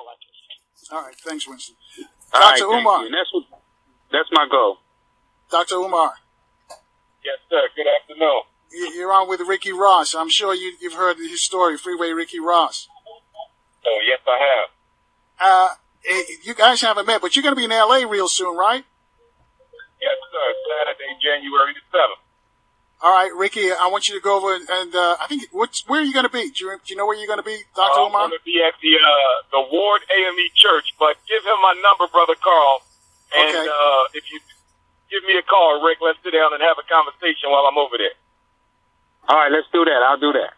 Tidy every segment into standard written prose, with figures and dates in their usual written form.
all I can say. All right, thanks, Winston. All Dr. right, Umar. and that's my goal. Dr. Umar. Yes, sir. Good afternoon. You're on with Ricky Ross. I'm sure you've heard his story, Freeway Ricky Ross. Oh, yes, I have. You guys haven't met, but you're going to be in L.A. real soon, right? Yes, sir. Saturday, January the 7th. All right, Ricky, I want you to go over and I think, where are you going to be? Do you know where you're going to be, Dr. Umar? I'm going to be at the Ward AME Church, but give him my number, Brother Carl. And Okay. If you give me a call, Rick, let's sit down and have a conversation while I'm over there. All right, let's do that. I'll do that.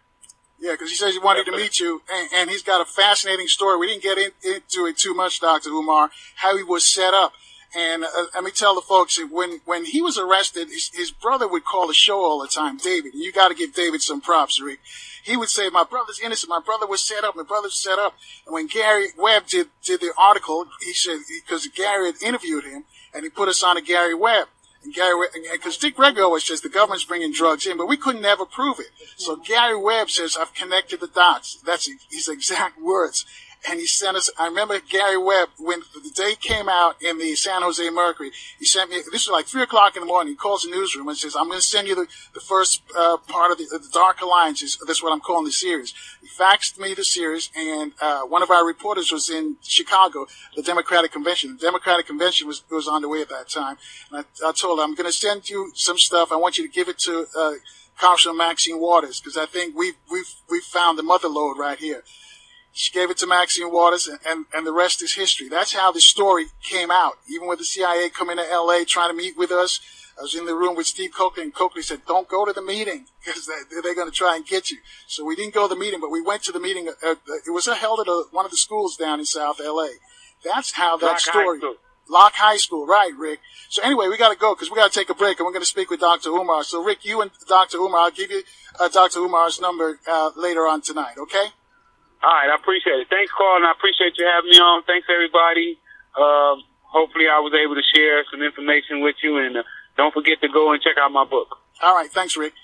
Yeah, because he says he wanted to meet you, and he's got a fascinating story. We didn't get into it too much, Dr. Umar, how he was set up. And let me tell the folks, when he was arrested, his brother would call the show all the time, David. And you got to give David some props, Rick. He would say, my brother's innocent. My brother was set up. My brother's set up. And when Gary Webb did the article, he said, because Gary had interviewed him, and he put us on to Gary Webb. And Gary, because Dick Gregory always says the government's bringing drugs in, but we couldn't ever prove it. So Gary Webb says, I've connected the dots. That's his exact words. And he sent us, I remember Gary Webb, when the day came out in the San Jose Mercury, he sent me, this was like 3 o'clock in the morning, he calls the newsroom and says, I'm going to send you the first part of the Dark Alliances. That's what I'm calling the series. He faxed me the series, and one of our reporters was in Chicago, the Democratic Convention. The Democratic Convention was on the way at that time. And I told him, I'm going to send you some stuff. I want you to give it to Congressman Maxine Waters, because I think we've found the mother lode right here. She gave it to Maxine Waters, and the rest is history. That's how the story came out. Even with the CIA coming to L.A. trying to meet with us, I was in the room with Steve Coakley, and Coakley said, don't go to the meeting, because they're going to try and get you. So we didn't go to the meeting, but we went to the meeting. It was held at one of the schools down in South L.A. That's how that story... Locke High School, right, Rick. So anyway, we got to go because we got to take a break, and we're going to speak with Dr. Umar. So, Rick, you and Dr. Umar, I'll give you Dr. Umar's number later on tonight, okay? All right, I appreciate it. Thanks, Carl, and I appreciate you having me on. Thanks, everybody. Hopefully I was able to share some information with you, and don't forget to go and check out my book. All right, thanks, Rick.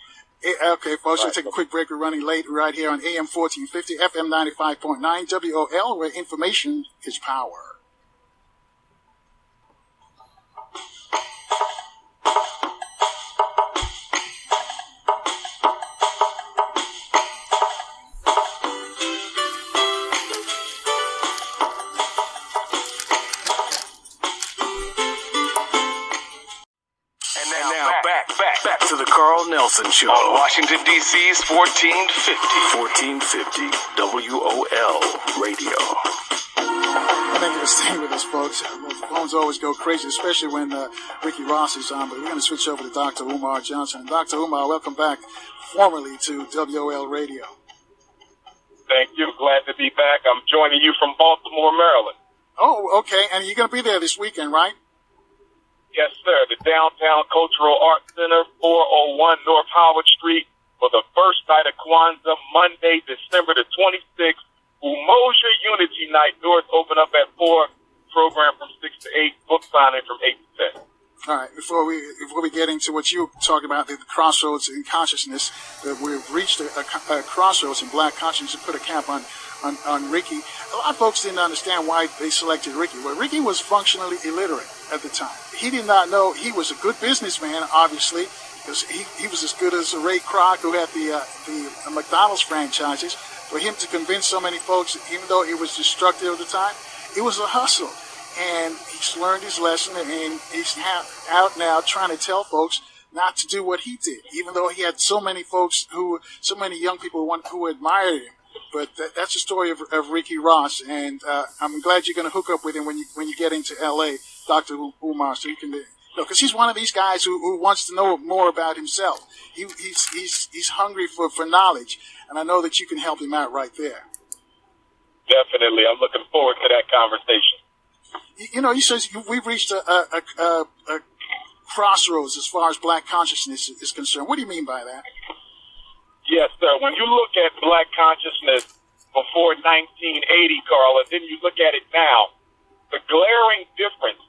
Okay, folks, we'll take a quick break. We're running late right here on AM 1450, FM 95.9, WOL, where information is power. Back to the Carl Nelson Show. On Washington, D.C.'s 1450. 1450 WOL Radio. Thank you for staying with us, folks. The phones always go crazy, especially when Ricky Ross is on. But we're going to switch over to Dr. Umar Johnson. Dr. Umar, welcome back formally to WOL Radio. Thank you. Glad to be back. I'm joining you from Baltimore, Maryland. Oh, okay. And you're going to be there this weekend, right? Yes, sir. The Downtown Cultural Arts Center, 401 North Howard Street, for the first night of Kwanzaa, Monday, December the 26th. Umoja Unity Night. Doors open up at 4. Program from 6 to 8. Book signing from 8 to 10. All right. Before we get into what you talked about, the crossroads in consciousness, that we've reached a crossroads in black consciousness to put a cap on Ricky. A lot of folks didn't understand why they selected Ricky. Well, Ricky was functionally illiterate at the time. He did not know he was a good businessman, obviously, because he was as good as Ray Kroc, who had the McDonald's franchises. For him to convince so many folks, even though it was destructive at the time, it was a hustle. And he's learned his lesson, and he's out now trying to tell folks not to do what he did, even though he had so many young people who admired him. But that's the story of Ricky Ross, and I'm glad you're going to hook up with him when you get into L.A., Dr. Umar, so you can, because he's one of these guys who wants to know more about himself. He's hungry for knowledge, and I know that you can help him out right there. Definitely, I'm looking forward to that conversation. You said we've reached a crossroads as far as black consciousness is concerned. What do you mean by that? Yes, sir. When you look at black consciousness before 1980, Carl, and then you look at it now, the glaring difference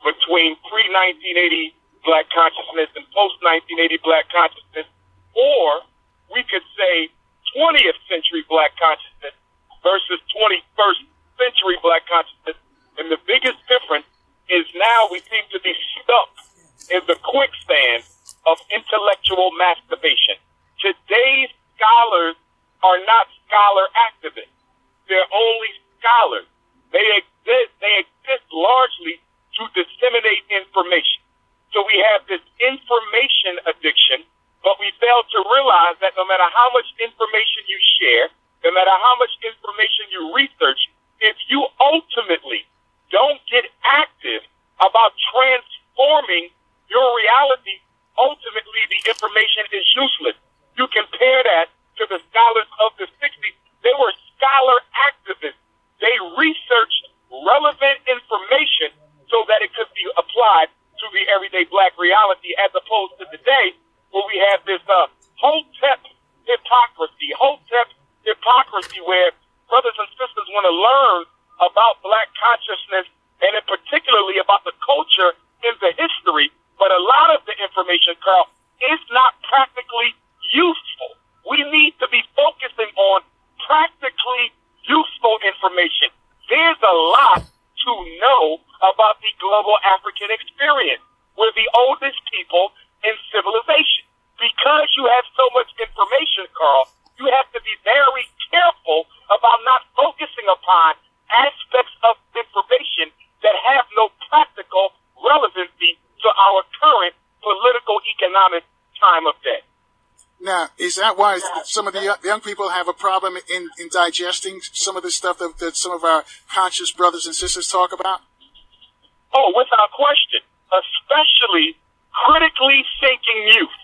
between pre-1980 black consciousness and post-1980 black consciousness, or we could say 20th century black consciousness versus 21st century black black consciousness. And the biggest difference is now we seem to be stuck in the quicksand of intellectual masturbation. Today's scholars are not scholar activists. They're only scholars. They exist largely to disseminate information. So we have this information addiction, but we fail to realize that no matter how much information you share, no matter how much information you research, if you ultimately don't get active about transforming your reality, ultimately the information is useless. You compare that to the scholars of the 60s. They were scholar activists. They researched relevant information so that it could be applied to the everyday black reality, as opposed to today where we have this Hotep hypocrisy where brothers and sisters want to learn about black consciousness and in particularly about the culture in the history, but a lot of the information, Carl, is not practically useful. We need to be focusing on practically useful information. There's a lot to know about the global African experience. We're the oldest people in civilization. Because you have so much information, Carl, you have to be very careful about not focusing upon aspects of information that have no practical relevancy to our current political, economic time of day. Now, is that why some of the young people have a problem in digesting some of the stuff that some of our conscious brothers and sisters talk about? Oh, without question, especially critically thinking youth.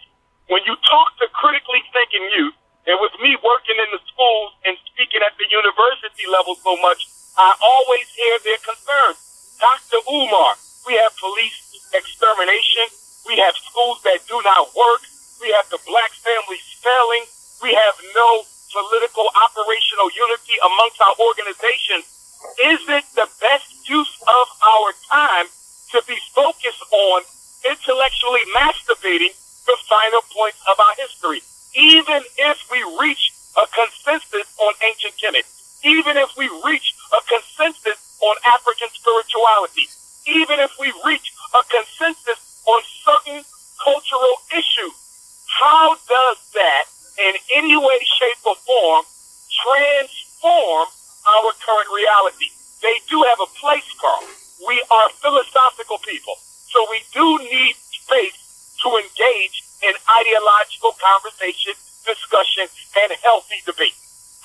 When you talk to critically thinking youth, and with me working in the schools and speaking at the university level so much, I always hear their concerns. Dr. Umar, we have police extermination. We have schools that do not work. We have the black families failing. We have no political operational unity amongst our organizations. Is it the best use of our time to be focused on intellectually masturbating the final points of our history? Even if we reach a consensus on ancient Kemet, even if we reach a consensus on African spirituality, even if we reach a consensus on certain cultural issues, how does that in any way, shape, or form transform our current reality? They do have a place, Carl. We are philosophical people, so we do need space to engage in ideological conversation, discussion, and healthy debate.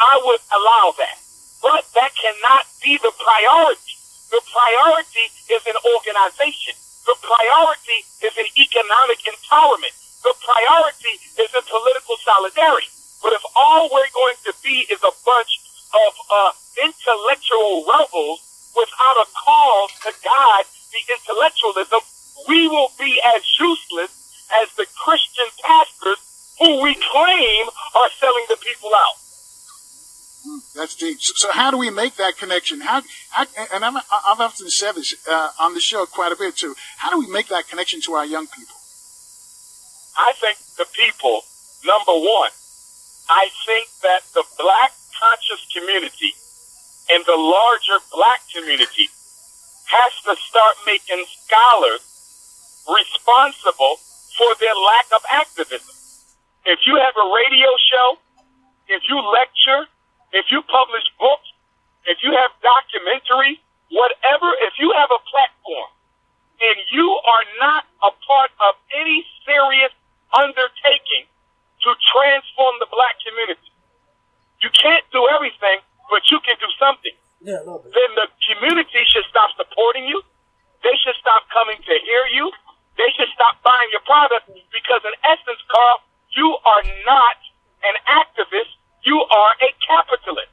I would allow that, but that cannot be the priority. The priority is an organization. The priority is an economic empowerment. The priority is in political solidarity. But if all we're going to be is a bunch of intellectual rebels without a cause to guide the intellectualism, we will be as useless as the Christian pastors who we claim are selling the people out. That's deep. So how do we make that connection? And I've often said this on the show quite a bit too. How do we make that connection to our young people? I think the people, number one, I think that the black conscious community and the larger black community has to start making scholars responsible for their lack of activism. If you have a radio show, if you lecture, if you publish books, if you have documentaries, whatever, if you have a platform and you are not a part of any serious undertaking to transform the black community, you can't do everything, but you can do something. Yeah, a little bit. Then the community should stop supporting you. They should stop coming to hear you. They should stop buying your product because in essence, Carl, you are not an activist. You are a capitalist.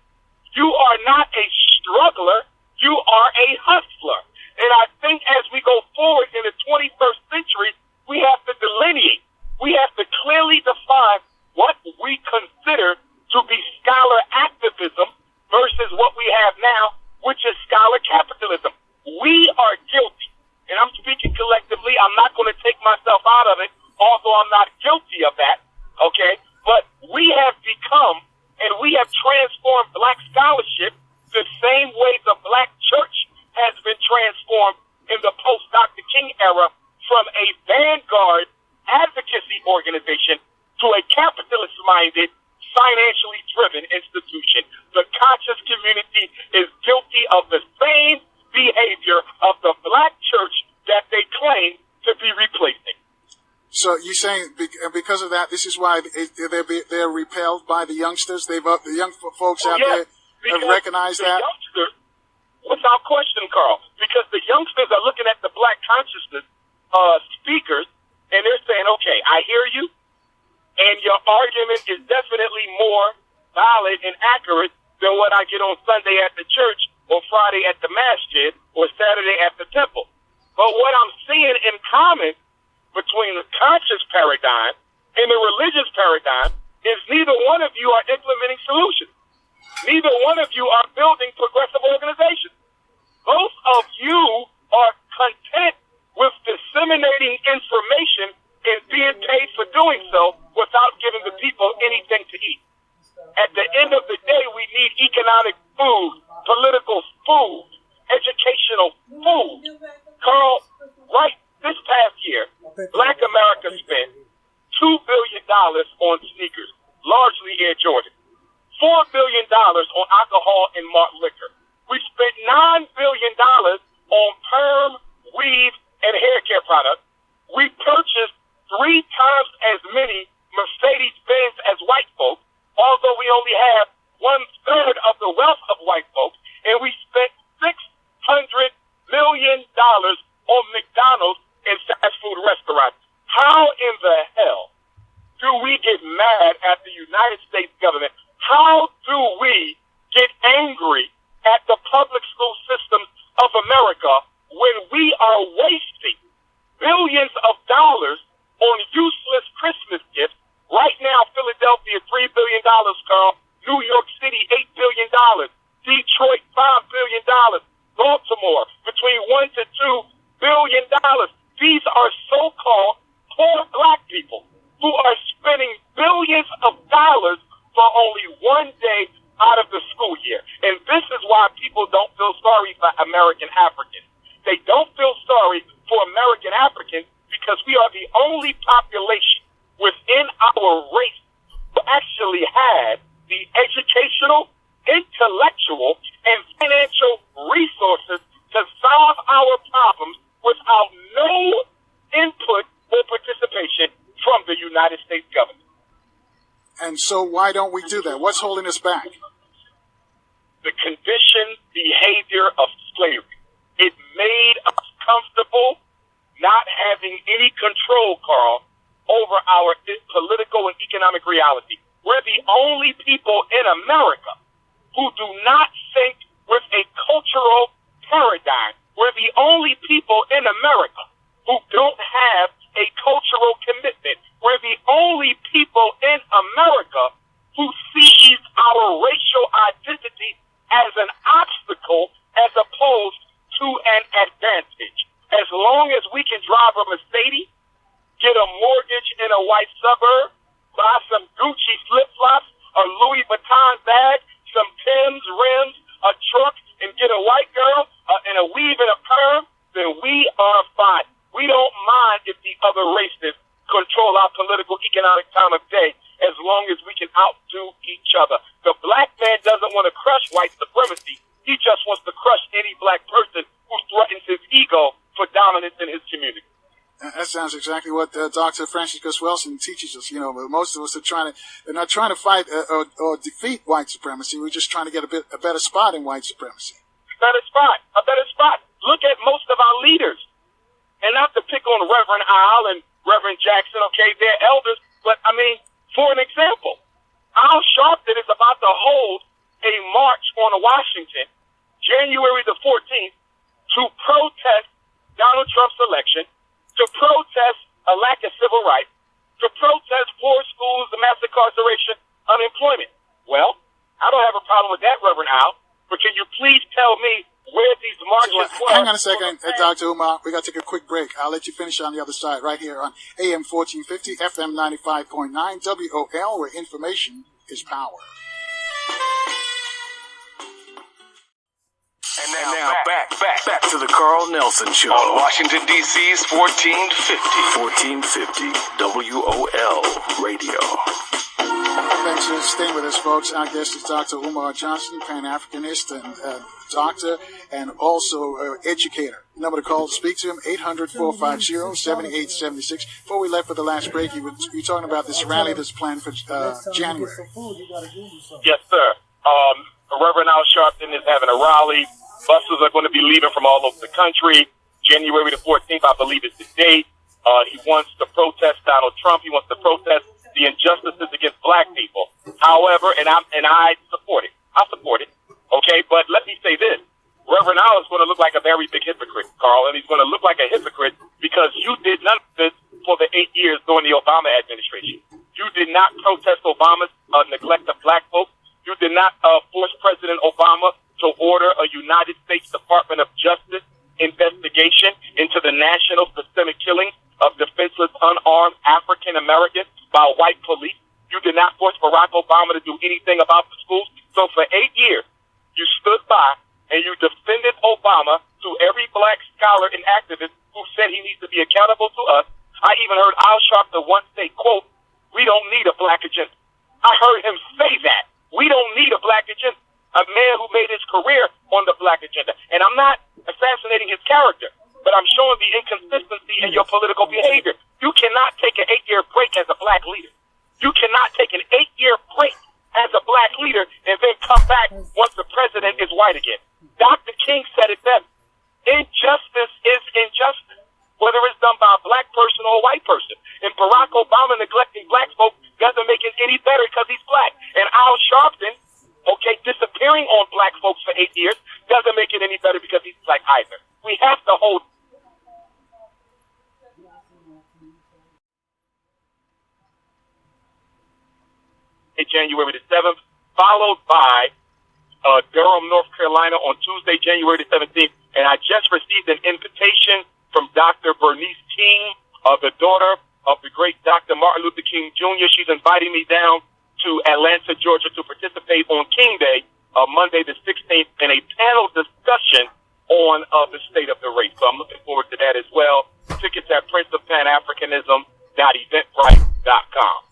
You are not a struggler. You are a hustler. And I think as we go forward in the 21st century, we have to delineate. We have to clearly define what we consider to be scholar activism versus what we have now, which is scholar capitalism. We are guilty. And I'm speaking collectively. I'm not going to take myself out of it, although I'm not guilty of that, okay? But we have become, and we have transformed black scholarship the same way the black church guilty of the same behavior of the black church that they claim to be replacing. So you're saying because of that, this is why they're repelled by the youngsters? The young folks out there have recognized that? Youngsters, without question, Carl, because the youngsters are looking at the black consciousness speakers, and they're saying, okay, I hear you, and your argument is definitely more valid and accurate than what I get on Sunday at the church or Friday at the masjid or Saturday at the temple. But what I'm seeing in common between the conscious paradigm and the religious paradigm is neither one of you are implementing solutions. Neither one of you are building progressive organizations. Both of you are content with disseminating information and being paid for doing so without giving the people anything to eat. At the end of the day, we need economic food, political food, educational food. Carl, right this past year, Black America spent $2 billion on sneakers, largely Air Jordan. $4 billion on alcohol and malt liquor. We spent $9 billion on perm, weave, and hair care products. We purchased 3 times as many Mercedes-Benz as white folks, although we only have 1/3 of the wealth of white folks, and we spent $600 million on McDonald's and fast food restaurants. How in the hell do we get mad at the United States government? How do we get angry at the public school systems of America when we are wasting billions of dollars on useless Christmas gifts? Right now, Philadelphia, $3 billion, Carl. New York City, $8 billion. Detroit, $5 billion. Baltimore, between $1 to $2 billion. These are so-called poor black people who are spending billions of dollars for only one day out of the school year. And this is why people don't feel sorry for American Africans. They don't feel sorry for American Africans because we are the only population within our race who actually had the educational, intellectual, and financial resources to solve our problems without no input or participation from the United States government. And so why don't we do that? What's holding us back? The conditioned behavior of slavery. It made us comfortable not having any control, Carl, over our political and economic reality. We're the only people in America who do not think with a cultural paradigm. We're the only people in America who don't have a cultural commitment. We're the only people in America who sees our racial identity as an obstacle as opposed to an advantage. As long as we can drive a Mercedes, get a mortgage in a white suburb, buy some Gucci flip-flops, a Louis Vuitton bag, some Tim's rims, a truck, and get a white girl and a weave and a perm, then we are fine. We don't mind if the other races control our political, economic time of day as long as we can outdo each other. The black man doesn't want to crush white supremacy. He just wants to crush any black person who threatens his ego for dominance in his community. That sounds exactly what Dr. Francis Gus Wilson teaches us. You know, most of us they're not trying to fight or defeat white supremacy. We're just trying to get a better spot in white supremacy. A better spot. Look at most of our leaders. And not to pick on Reverend Al and Reverend Jackson, okay, they're elders, but I mean, for an example, Al Sharpton is about to hold a march on Washington, January the 14th, to protest Donald Trump's election, to protest a lack of civil rights, to protest poor schools, the mass incarceration, unemployment. Well, I don't have a problem with that, Reverend Al, but can you please tell me where these marches were? Hang on a second, Dr. Umar. We got to take a quick break. I'll let you finish on the other side right here on AM 1450, FM 95.9, WOL, where information is power. And now back to the Carl Nelson Show on Washington, D.C.'s 1450. 1450 WOL Radio. Thanks for staying with us, folks. Our guest is Dr. Umar Johnson, Pan-Africanist and doctor and also educator. Number to call to speak to him, 800-450-7876. Before we left for the last break, you were talking about this rally that's planned for January. Yes, sir. Reverend Al Sharpton is having a rally. Buses are going to be leaving from all over the country. January the 14th, I believe, is the date. He wants to protest Donald Trump. He wants to protest the injustices against black people. However, and I support it. I support it. Okay, but let me say this. Reverend Al is going to look like a very big hypocrite, Carl, and he's going to look like a hypocrite because you did none of this for the 8 years during the Obama administration. You did not protest Obama's neglect of black folks. You did not force President Obama to order a United States Department of Justice investigation into the national systemic killing of defenseless, unarmed African Americans by white police. You did not force Barack Obama to do anything about the schools. So for 8 years, you stood by and you defended Obama to every black scholar and activist who said he needs to be accountable to us. I even heard Al Sharpton once say, quote, "We don't need a black agenda." I heard him say that. We don't need a black agenda. A man who made his career on the black agenda. And I'm not assassinating his character, but I'm showing the inconsistency in your political behavior. You cannot take an 8-year break as a black leader. You cannot take an 8-year break as a black leader and then come back once the president is white again. Dr. King said it best. Injustice is injustice, whether it's done by a black person or a white person. And Barack Obama neglecting black folks doesn't make it any better because he's black. And Al Sharpton, okay, disappearing on black folks for 8 years doesn't make it any better because he's black either. We have to hold January the 7th, followed by Durham, North Carolina on Tuesday, January the 17th. And I just received an invitation from Dr. Bernice King, the daughter of the great Dr. Martin Luther King Jr. She's inviting me down to Atlanta, Georgia to participate on King Day, Monday the 16th, in a panel discussion on the state of the race. So I'm looking forward to that as well. Tickets at princeofpanafricanism.eventbrite.com.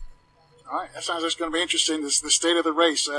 All right, that sounds like it's going to be interesting. The state of the race,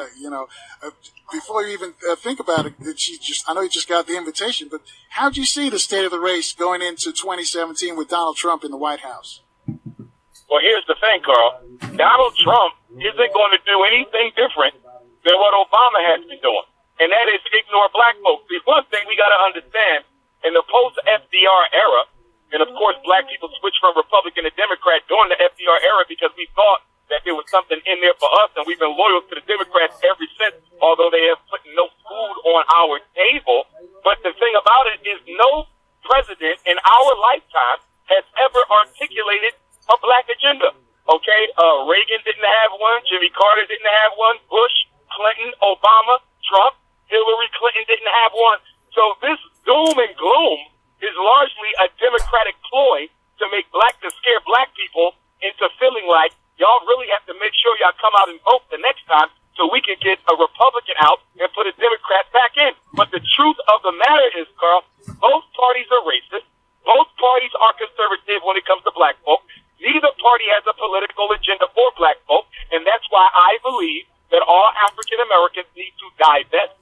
before you even think about it, I know you just got the invitation, but how'd you see the state of the race going into 2017 with Donald Trump in the White House? Well, here's the thing, Carl. Donald Trump isn't going to do anything different than what Obama has been doing, and that is ignore black folks. The one thing we got to understand, in the post-FDR era, and of course black people switched from Republican to Democrat during the FDR era because we thought that there was something in there for us, and we've been loyal to the Democrats ever since, although they have put no food on our table. But the thing about it is no president in our lifetime has ever articulated a black agenda. Okay? Reagan didn't have one. Jimmy Carter didn't have one. Bush, Clinton, Obama, Trump, Hillary Clinton didn't have one. So this doom and gloom is largely a Democratic ploy to scare black people into feeling like y'all really have to make sure y'all come out and vote the next time so we can get a Republican out and put a Democrat back in. But the truth of the matter is, Carl, both parties are racist. Both parties are conservative when it comes to black folk. Neither party has a political agenda for black folk, and that's why I believe that all African Americans need to divest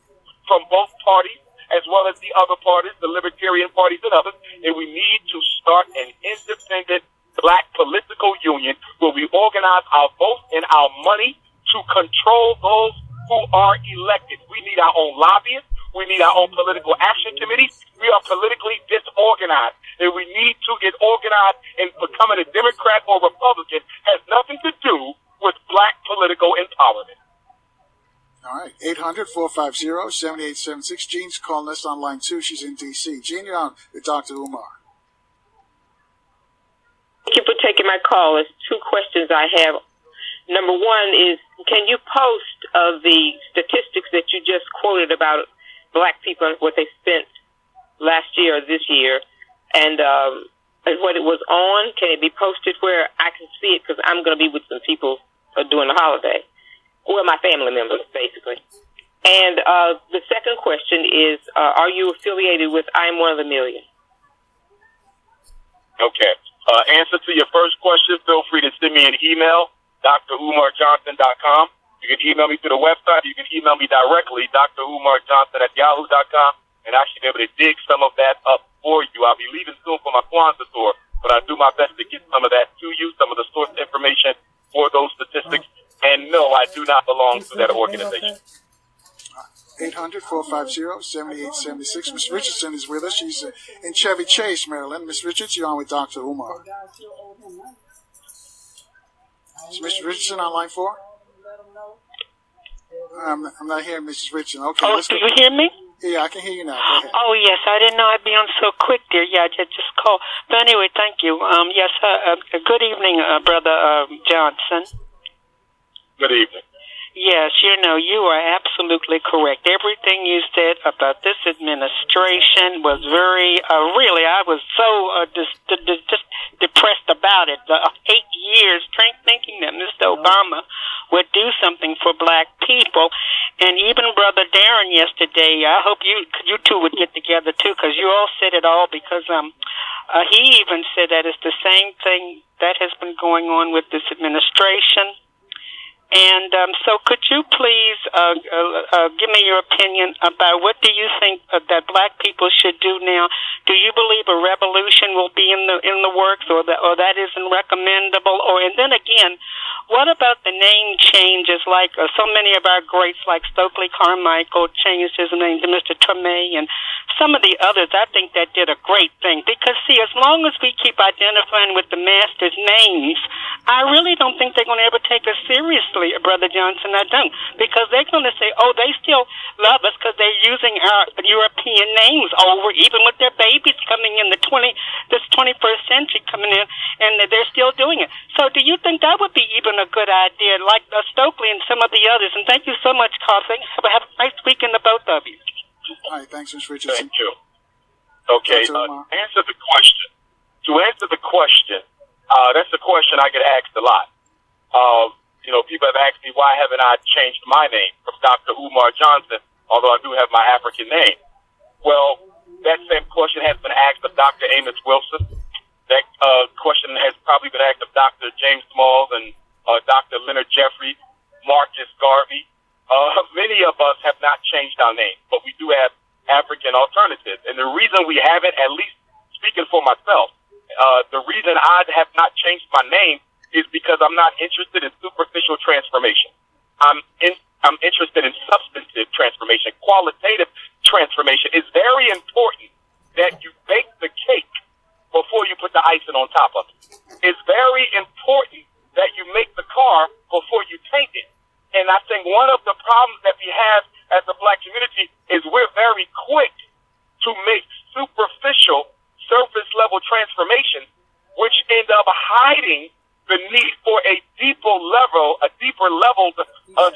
from both parties as well as the other parties, the libertarian parties and others, and we need to start an independent black political union where we organize our votes and our money to control those who are elected. We need our own lobbyists. We need our own political action committees. We are politically disorganized, and we need to get organized, and becoming a Democrat or Republican has nothing to do with black political empowerment. All right, 800-450-7876. Jean's calling us on line 2. She's in D.C. Jean, you're on with Dr. Umar. Thank you for taking my call. There's 2 questions I have. Number one is, can you post the statistics that you just quoted about black people, what they spent last year or this year, and what it was on? Can it be posted where I can see it? Because I'm going to be with some people during the holiday. Well, my family members, basically. And the second question is, are you affiliated with I'm One of the Million? Okay. Answer to your first question, feel free to send me an email drumarjohnson.com. You can email me through the website. You can email me directly, drumarjohnson@yahoo.com, and I should be able to dig some of that up for you. I'll be leaving soon for my Kwanzaa tour, but I do my best to get some of that to you, some of the source information for those statistics. And no, I do not belong to that organization. 800-450-7876. Miss Richardson is with us. She's in Chevy Chase, Maryland. Miss Richards, you're on with Dr. Umar. Is Mr. Richardson on line 4? I'm not hearing Mrs. Richardson. Okay. Oh, do you hear me? Yeah, I can hear you now. Go ahead. Oh, yes. I didn't know I'd be on so quick, dear. Yeah, I just called. But anyway, thank you. Yes, good evening, Brother Johnson. Good evening. Yes, you are absolutely correct. Everything you said about this administration was very, really, I was so just depressed about it. 8 years thinking that Mr. Obama would do something for black people. And even Brother Darren yesterday, I hope you two would get together too, because you all said it all, because he even said that it's the same thing that has been going on with this administration. And so could you please give me your opinion about what do you think that black people should do now? Do you believe a revolution will be in the works, or that isn't recommendable? And then again, what about the name changes? Like so many of our greats, like Stokely Carmichael, changed his name to Mr. Treme, and some of the others, I think that did a great thing. Because see, as long as we keep identifying with the masters' names, I really don't think they're going to ever take us seriously. Brother Johnson, I don't, because they're going to say, oh, they still love us because they're using our European names over, even with their babies coming in this 21st century coming in, and they're still doing it. So do you think that would be even a good idea, like Stokely and some of the others? And thank you so much, Carl. Have a nice weekend to both of you. All right, thanks, Ms. Richardson. Thank you. Okay, to answer the question, that's a question I get asked a lot. People have asked me, why haven't I changed my name from Dr. Umar Johnson, although I do have my African name? Well, that same question has been asked of Dr. Amos Wilson. That question has probably been asked of Dr. James Smalls and Dr. Leonard Jeffrey, Marcus Garvey. Many of us have not changed our name, but we do have African alternatives. And the reason we haven't, at least speaking for myself, the reason I have not changed my name is because I'm not interested in superficial transformation. I'm interested in substantive transformation. Qualitative transformation is very important that you bake the cake before you put the icing on top of it. It's very important that you make the car before you paint it. And I think one of the problems that we have as a black community is we're very quick to make superficial, surface-level transformation, which end up hiding the need for a deeper level of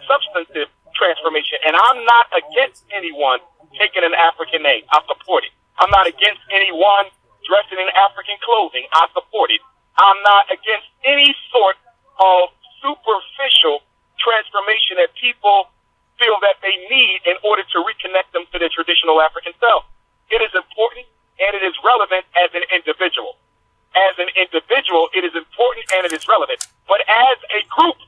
substantive transformation. And I'm not against anyone taking an African name. I support it. I'm not against anyone dressing in African clothing. I support it. I'm not against any sort of superficial transformation that people feel that they need in order to reconnect them to their traditional African self. It is important and it is relevant as an individual. As an individual, it is important and it is relevant. But as a group,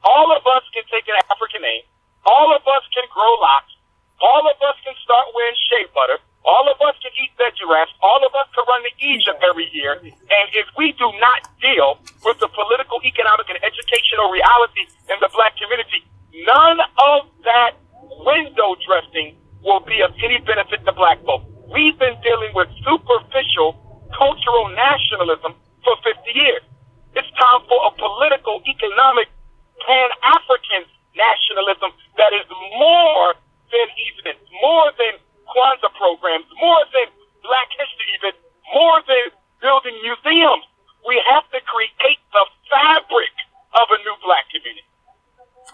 all of us can take an African name. All of us can grow locks. All of us can start wearing shea butter. All of us can eat veggie wraps. All of us can run to Egypt every year. And if we do not deal with the political, economic, and educational reality in the black community, none of that window dressing will be of any benefit to black folk. We've been dealing with superficial cultural nationalism for 50 years. It's time for a political, economic, pan-African nationalism that is more than events, more than Kwanzaa programs, more than Black History events, more than building museums. We have to create the fabric of a new black community.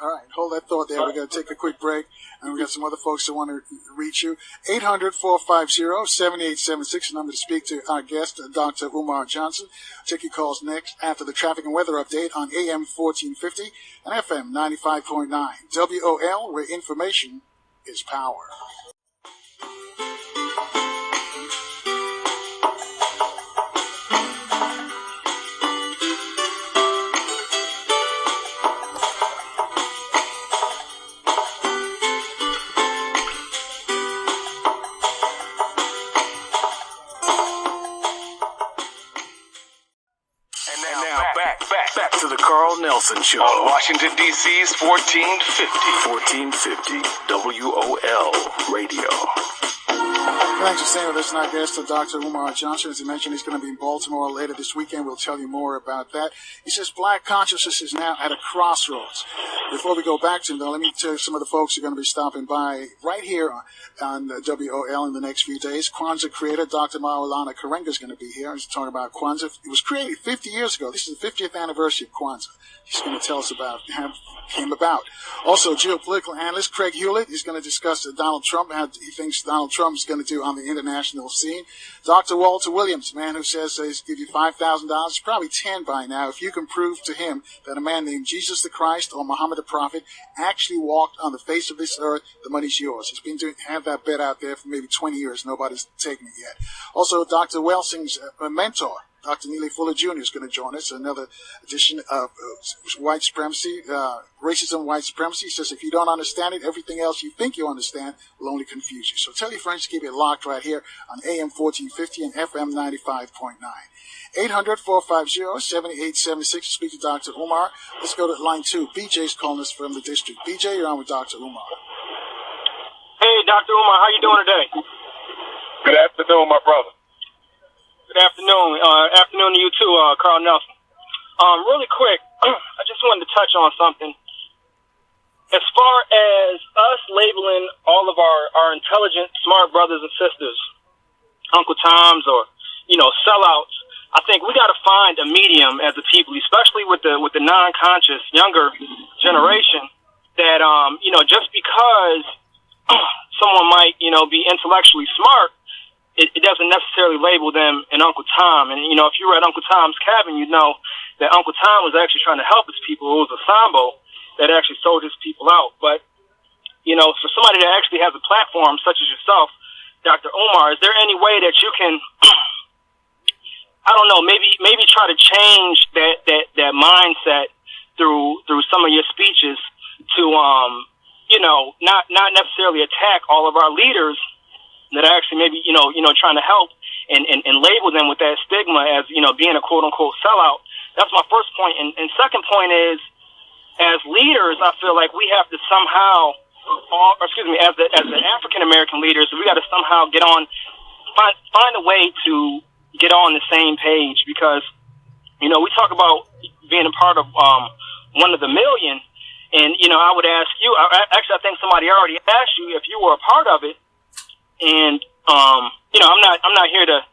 All right, hold that thought there. We're going to take a quick break, and we've got some other folks that want to reach you. 800-450-7876, the number to speak to our guest, Dr. Umar Johnson. Take your calls next after the traffic and weather update on AM 1450 and FM 95.9. WOL, where information is power. Back to the Carl Nelson Show on Washington, D.C.'s 1450 WOL Radio. Thanks for staying with us. Our guest, Dr. Umar Johnson. As he mentioned, he's going to be in Baltimore later this weekend. We'll tell you more about that. He says black consciousness is now at a crossroads. Before we go back to him, though, let me tell you some of the folks who are going to be stopping by right here on WOL in the next few days. Kwanzaa creator Dr. Maulana Karenga is going to be here. He's talking about Kwanzaa. It was created 50 years ago. This is the 50th anniversary of Kwanzaa. He's going to tell us about how it came about. Also, geopolitical analyst Craig Hewlett is going to discuss Donald Trump, how he thinks Donald Trump is going to do on the international scene. Dr. Walter Williams, man who says he's give you $5,000, it's probably 10 by now, if you can prove to him that a man named Jesus the Christ or Muhammad the Prophet actually walked on the face of this earth, the money's yours. He's been have that bet out there for maybe 20 years. Nobody's taken it yet. Also, Dr. Welsing's mentor, Dr. Neely Fuller Jr. is going to join us. Another edition of white supremacy, racism, white supremacy. He says if you don't understand it, everything else you think you understand will only confuse you. So tell your friends to keep it locked right here on AM 1450 and FM 95.9. 800-450-7876 to speak to Dr. Umar. Let's go to line 2. BJ's calling us from the district. BJ, you're on with Dr. Umar. Hey, Dr. Umar, how you doing today? Good afternoon, my brother. Good afternoon. Afternoon to you too, Carl Nelson. Really quick, I just wanted to touch on something. As far as us labeling all of our intelligent, smart brothers and sisters, Uncle Toms or, sellouts, I think we got to find a medium as a people, especially with the non-conscious younger generation, that, just because someone might, be intellectually smart, it doesn't necessarily label them an Uncle Tom. And, if you read Uncle Tom's Cabin, you know that Uncle Tom was actually trying to help his people. It was a Sambo that actually sold his people out. But, for somebody that actually has a platform such as yourself, Dr. Umar, is there any way that you can, I don't know, maybe try to change that mindset through some of your speeches to, not necessarily attack all of our leaders that are actually maybe, trying to help and label them with that stigma as, being a quote unquote sellout. That's my first point. And second point is, as leaders, I feel like we have to somehow, as the African American leaders, we got to somehow find a way to get on the same page, because, we talk about being a part of, one of the million. And, I would ask you, actually, I think somebody already asked you if you were a part of it. And, I'm not here to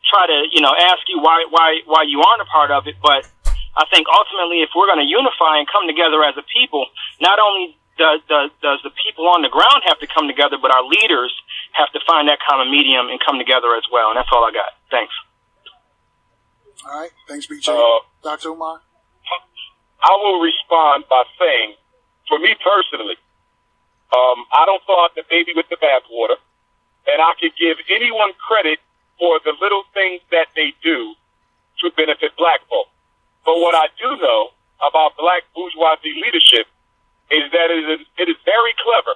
try to, ask you why you aren't a part of it, but I think ultimately if we're going to unify and come together as a people, not only does the people on the ground have to come together, but our leaders have to find that common medium and come together as well. And that's all I got. Thanks. All right. Thanks, BJ. Dr. Umar? I will respond by saying, for me personally, I don't throw out the baby with the bathwater, and I could give anyone credit for the little things that they do to benefit black folk. But what I do know about black bourgeoisie leadership is that it is very clever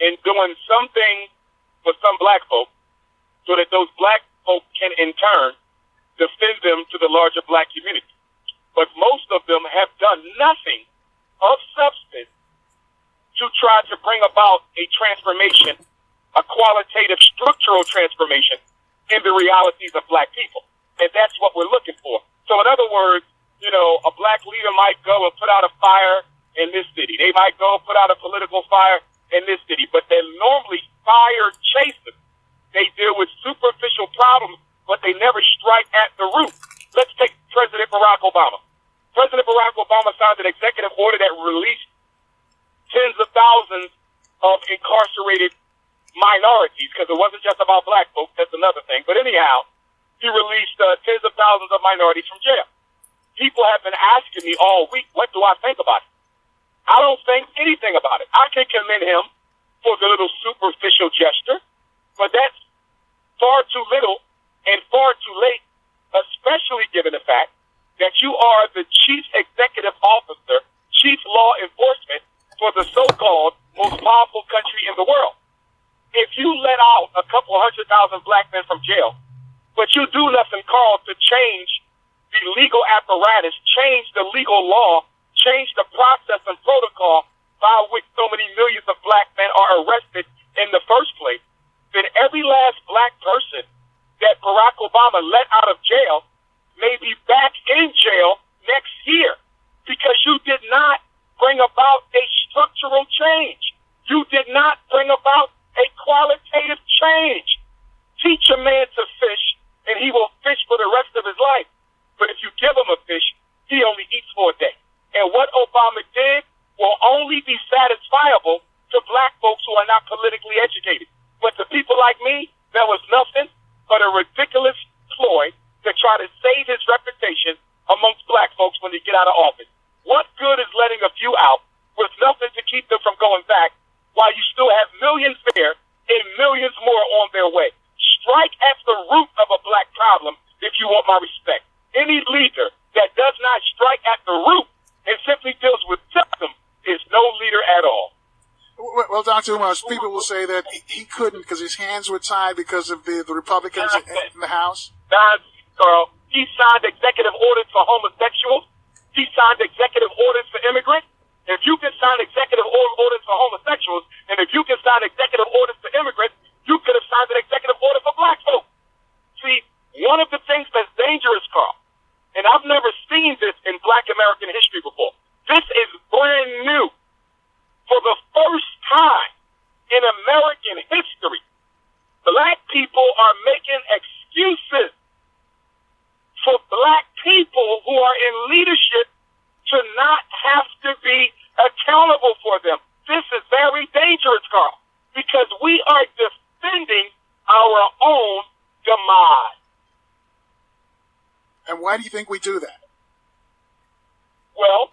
in doing something for some black folk so that those black folk can in turn defend them to the larger black community. But most of them have done nothing of substance to try to bring about a transformation, a qualitative structural transformation in the realities of black people. And that's what we're looking for. So in other words, a black leader might go and put out a fire in this city. They might go and put out a political fire in this city, but they're normally fire chasers. They deal with superficial problems, but they never strike at the root. Let's take President Barack Obama. President Barack Obama signed an executive order that released tens of thousands of incarcerated minorities, because it wasn't just about black folks, that's another thing. But anyhow, he released tens of thousands of minorities from jail. People have been asking me all week, what do I think about it? I don't think anything about it. I can commend him for the little superficial gesture, but that's far too little and far too late, especially given the fact that you are the chief executive officer, chief law enforcement for the so-called most powerful country in the world. If you let out a couple 100,000 black men from jail, but you do nothing, Carl, to change the legal apparatus, change the legal law, change the process and protocol by which so many millions of black men are arrested in the first place, then every last black person that Barack Obama let out of jail may be back in jail next year because you did not bring about a structural change. You did not bring about a qualitative change. Teach a man to fish, and he will fish for the rest of his life. But if you give him a fish, he only eats for a day. And what Obama did will only be satisfiable to black folks who are not politically educated. But to people like me, that was nothing but a ridiculous ploy to try to save his reputation amongst black folks when they get out of office. What good is letting a few out with nothing to keep them from going back while you still have millions there and millions more on their way? Strike at the root of a black problem if you want my respect. Any leader that does not strike at the root and simply deals with symptoms is no leader at all. Well, Dr. Umar, people will say that he couldn't because his hands were tied because of the Republicans in the House. Carl. He signed executive orders for homosexuals. He signed executive orders for immigrants. If you can sign executive orders for homosexuals, and if you can sign executive orders for immigrants, you could have signed an executive order for black folks. See, one of the things that's dangerous, Carl, and I've never seen this in black American history before. This is brand new. For the first time in American history, black people are making excuses for black people who are in leadership to not have to be accountable for them. This is very dangerous, Carl, because we are defending our own demise. And why do you think we do that? Well,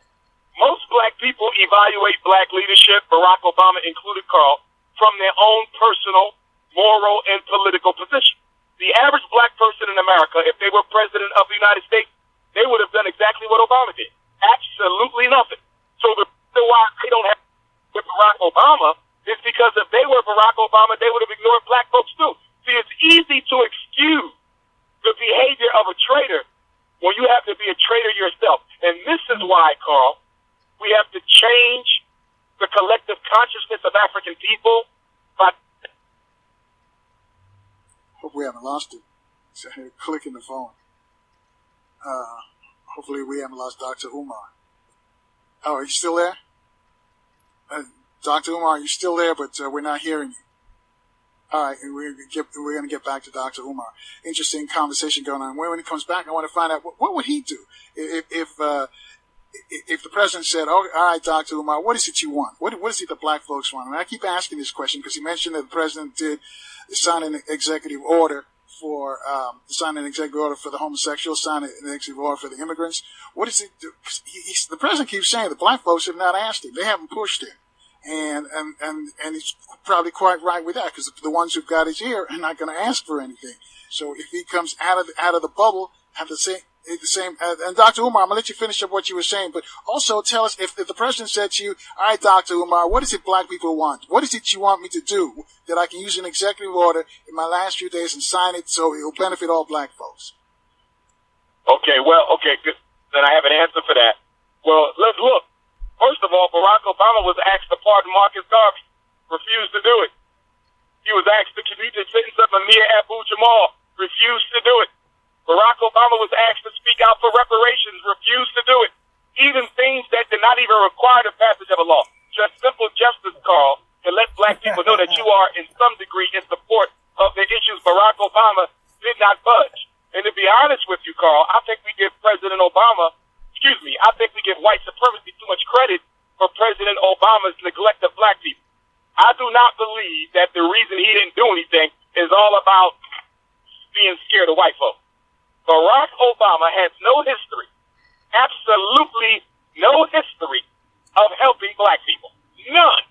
most black people evaluate black leadership, Barack Obama included, Carl, from their own personal, moral, and political position. The average black person in America, if they were president of the United States, they would have done exactly what Obama did. Absolutely nothing. So the reason why they don't have with Barack Obama is because if they were Barack Obama, they would have ignored black folks too. See, it's easy to excuse the behavior of a traitor when you have to be a traitor yourself. And this is why, Carl, we have to change the collective consciousness of African people. But hope we haven't lost it. So I had a click in the phone. Hopefully we haven't lost Dr. Umar. Oh, are you still there? Dr. Umar, you're still there, but we're not hearing you. All right, and we're going to get back to Dr. Umar. Interesting conversation going on. When he comes back, I want to find out what would he do if the president said, "Oh, all right, Dr. Umar, what is it you want? What is it the black folks want?" And I keep asking this question because he mentioned that the president did sign an executive order for the homosexuals, sign an executive order for the immigrants. What is it? The president keeps saying the black folks have not asked him; they haven't pushed him. And he's probably quite right with that because the ones who've got his ear are not going to ask for anything. So if he comes out of the bubble, have the same. And Dr. Umar, I'm gonna let you finish up what you were saying, but also tell us if the president said to you, "All right, Dr. Umar, what is it black people want? What is it you want me to do that I can use an executive order in my last few days and sign it so it will benefit all black folks?" Okay, good. Then I have an answer for that. Well, let's look. First of all, Barack Obama was asked to pardon Marcus Garvey. Refused to do it. He was asked to commute the sentence of Amir Abu-Jamal. Refused to do it. Barack Obama was asked to speak out for reparations. Refused to do it. Even things that did not even require the passage of a law. Just simple justice, Carl, to let black people know that you are in some degree in support of the issues Barack Obama did not budge. And to be honest with you, Carl, I think we give I think we give white supremacy too much credit for President Obama's neglect of black people. I do not believe that the reason he didn't do anything is all about being scared of white folks. Barack Obama has no history, absolutely no history of helping black people. None.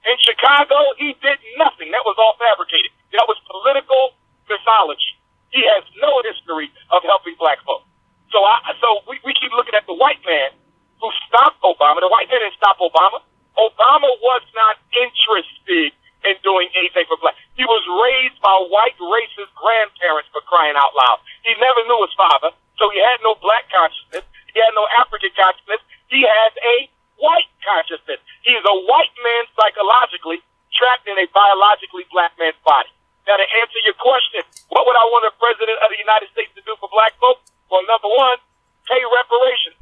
In Chicago, he did nothing. That was all fabricated. That was political mythology. He has no history of helping black folks. So we keep looking at the white man who stopped Obama. The white man didn't stop Obama. Obama was not interested in doing anything for black. He was raised by white racist grandparents, for crying out loud. He never knew his father, So he had no black consciousness. He had no African consciousness. He has a white consciousness. He is a white man psychologically trapped in a biologically black man's body. Now, to answer your question, what would I want the president of the United States to do for black folks? Well, number one, pay reparations.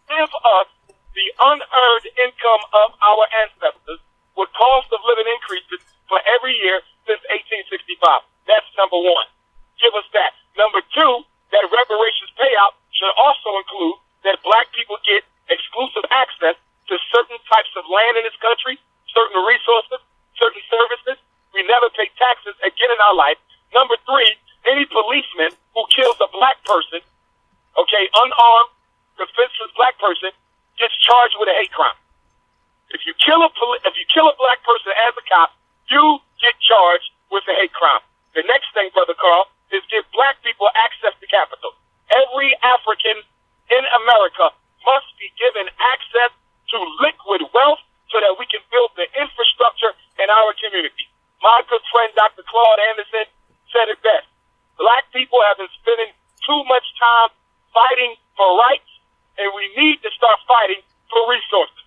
Give us the unearned income of our ancestors with cost of living increases for every year since 1865. That's number one. Give us that. Number two, that reparations payout should also include that black people get exclusive access to certain types of land in this country, certain resources, certain services. We never pay taxes again in our life. Number three, any policeman who kills a black person, okay, unarmed, defenseless black person, gets charged with a hate crime. If you kill a black person as a cop, you get charged with a hate crime. The next thing, Brother Carl, is give black people access to capital. Every African in America must be given access to liquid wealth so that we can build the infrastructure in our community. My good friend, Dr. Claude Anderson, said it best. Black people have been spending too much time fighting for rights, and we need to start fighting for resources.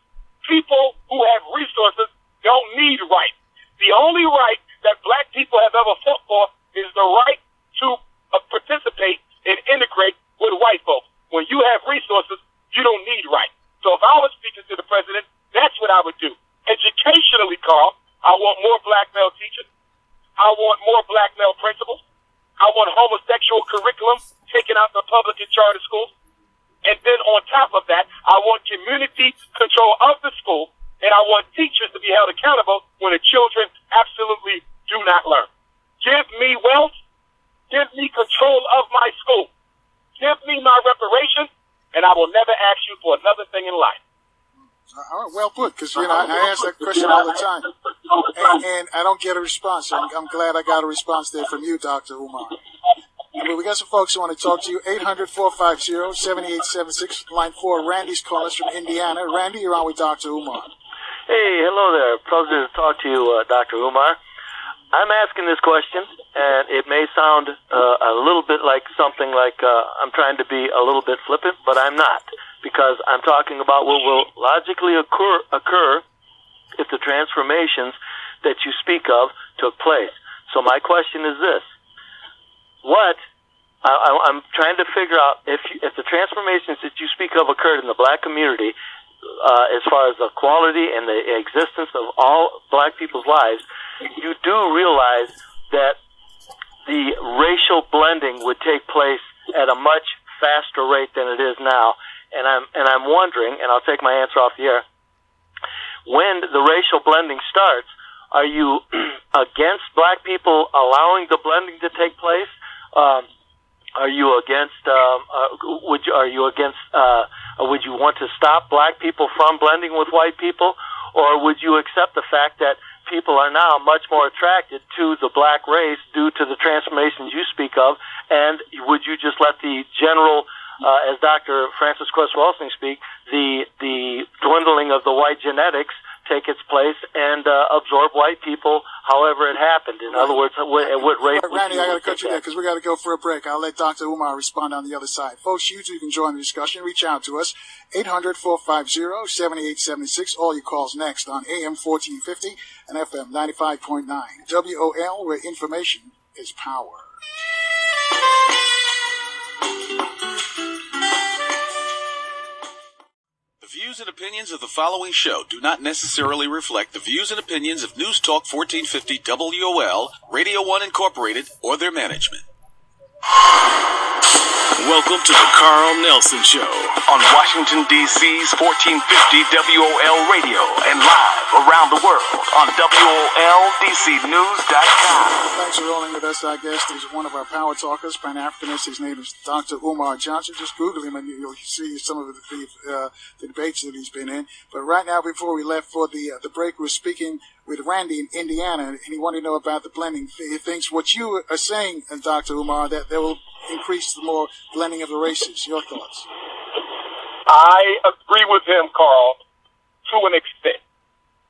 People who have resources don't need rights. The only right that black people have ever fought for is the right to participate and integrate with white folks. When you have resources, you don't need rights. So if I was speaking to the president, that's what I would do. Educationally, Carl, I want more black male teachers. I want more black male principals. I want homosexual curriculum taken out the public and charter schools. And then on top of that, I want community control of the school, and I want teachers to be held accountable when the children absolutely do not learn. Give me wealth. Give me control of my school. Give me my reparations, and I will never ask you for another thing in life. All right, well put, because I ask that question all the time, and I don't get a response. I'm glad I got a response there from you, Dr. Umar. We got some folks who want to talk to you. 800-450-7876, line 4. Randy's calling us from Indiana. Randy, you're on with Dr. Umar. Hey, hello there. Pleasure to talk to you, Dr. Umar. I'm asking this question, and it may sound a little bit like something like I'm trying to be a little bit flippant, but I'm not, because I'm talking about what will logically occur if the transformations that you speak of took place. So my question is this. I'm trying to figure out if the transformations that you speak of occurred in the black community, as far as the quality and the existence of all black people's lives, you do realize that the racial blending would take place at a much faster rate than it is now. And I'm wondering, and I'll take my answer off the air, when the racial blending starts, are you against black people allowing the blending to take place? Are you against? Would you want to stop black people from blending with white people, or would you accept the fact that people are now much more attracted to the black race due to the transformations you speak of? And would you just let the general, as Dr. Francis Cress-Welsing speak, the dwindling of the white genetics take its place and absorb white people however it happened? In other words, at what rate? Randy, I got to cut you there because we got to go for a break. I'll let Dr. Umar respond on the other side. Folks, you too can join the discussion. Reach out to us, 800-450-7876. All your calls next on AM 1450 and FM 95.9. WOL, where information is power. The views and opinions of the following show do not necessarily reflect the views and opinions of News Talk 1450 WOL, Radio 1 Incorporated, or their management. Welcome to the Carl Nelson Show on Washington, D.C.'s 1450 WOL Radio and live around the world on WOLDCnews.com. Thanks for rolling with us. Our guest is one of our power talkers, Pan-Africanist. His name is Dr. Umar Johnson. Just Google him and you'll see some of the debates that he's been in. But right now, before we left for the break, we're speaking with Randy in Indiana, and he wanted to know about the blending. He thinks what you are saying, Dr. Umar, that there will increase the more blending of the races. Your thoughts? I agree with him, Carl, to an extent.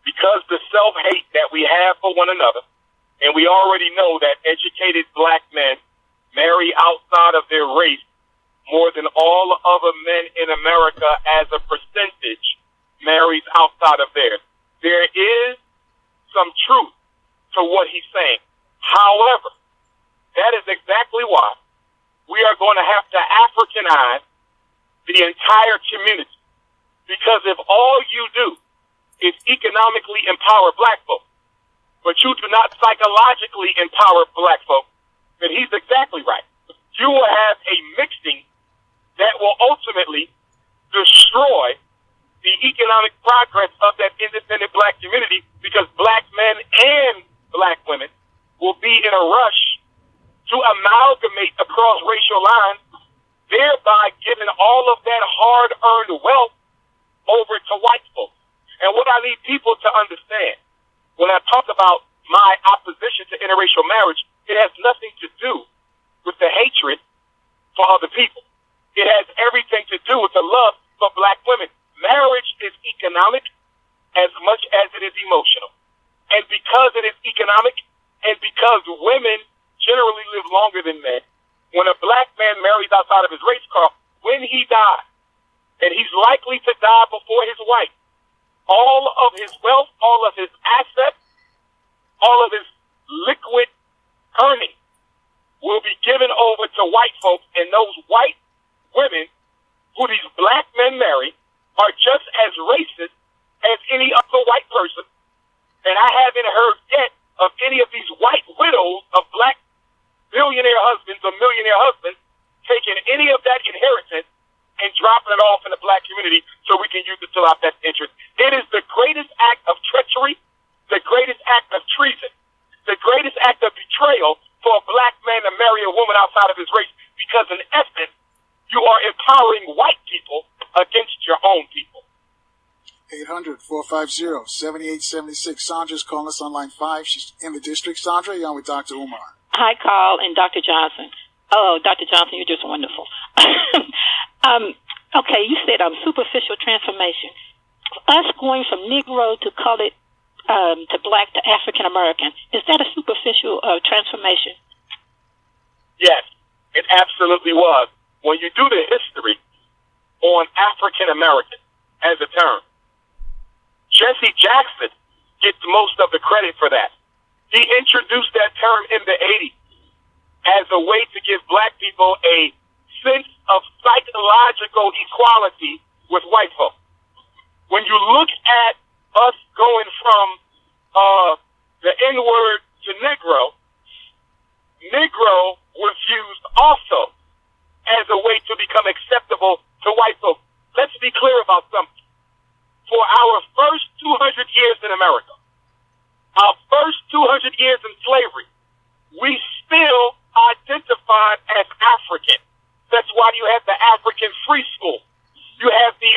Because the self-hate that we have for one another, and we already know that educated black men marry outside of their race more than all other men in America as a percentage marries outside of theirs. There is some truth to what he's saying. However, that is exactly why we are going to have to Africanize the entire community. Because if all you do is economically empower black folks, but you do not psychologically empower black folks, then he's exactly right. You will have a mixing that will ultimately destroy the economic progress of that independent black community, because black men and black women will be in a rush to amalgamate across racial lines, thereby giving all of that hard-earned wealth over to white folks. And what I need people to understand, when I talk about my opposition to interracial marriage, it has nothing to do with the hatred for other people. It has everything to do with the love for black women. Marriage is economic as much as it is emotional. And because it is economic, and because women generally live longer than men, when a black man marries outside of his race, Carl, when he dies, and he's likely to die before his wife, all of his wealth, all of his assets, all of his liquid earnings will be given over to white folks, and those white women who these black men marry are just as racist as any other white person. And I haven't heard yet of any of these white widows of black billionaire husbands or millionaire husbands taking any of that inheritance and dropping it off in the black community so we can use it to our best interest. It is the greatest act of treachery, the greatest act of treason, the greatest act of betrayal for a black man to marry a woman outside of his race, because in essence, you are empowering white people against your own people. 800-450-7876. Sandra's calling us on line 5. She's in the district. Sandra, you're on with Dr. Umar. Hi, Carl and Dr. Johnson. Oh, Dr. Johnson, you're just wonderful. Okay, you said superficial transformation. Us going from Negro to colored to black to African American, is that a superficial transformation? Yes, it absolutely was. When you do the history on African American as a term, Jesse Jackson gets most of the credit for that. He introduced that term in the 80s as a way to give black people a sense of psychological equality with white folks. When you look at us going from the N-word to Negro, Negro was used also as a way to become acceptable to white folks. Let's be clear about something. For our first 200 years in America, our first 200 years in slavery, we still identified as African. That's why you have the African Free School. You have the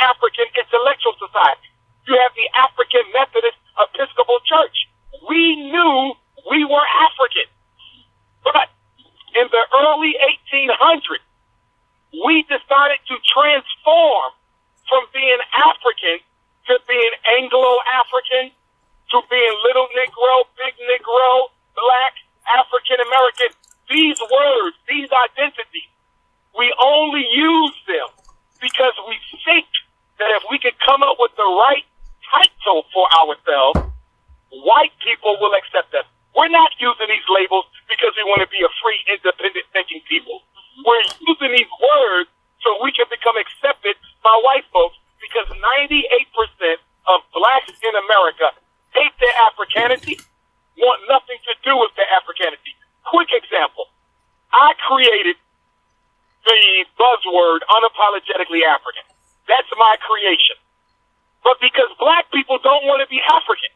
African Intellectual Society. You have the African Methodist Episcopal Church. We knew we were African. But in the early 1800s, we decided to transform from being African to being Anglo-African, to being Little Negro, Big Negro, Black, African American. These words, these identities, we only use them because we think that if we could come up with the right title for ourselves, white people will accept us. We're not using these labels because we want to be a free, independent thinking people. We're using these words so we can become accepted by white folks, because 98% of blacks in America hate their Africanity, want nothing to do with their Africanity. Quick example. I created the buzzword unapologetically African. That's my creation. But because black people don't want to be African,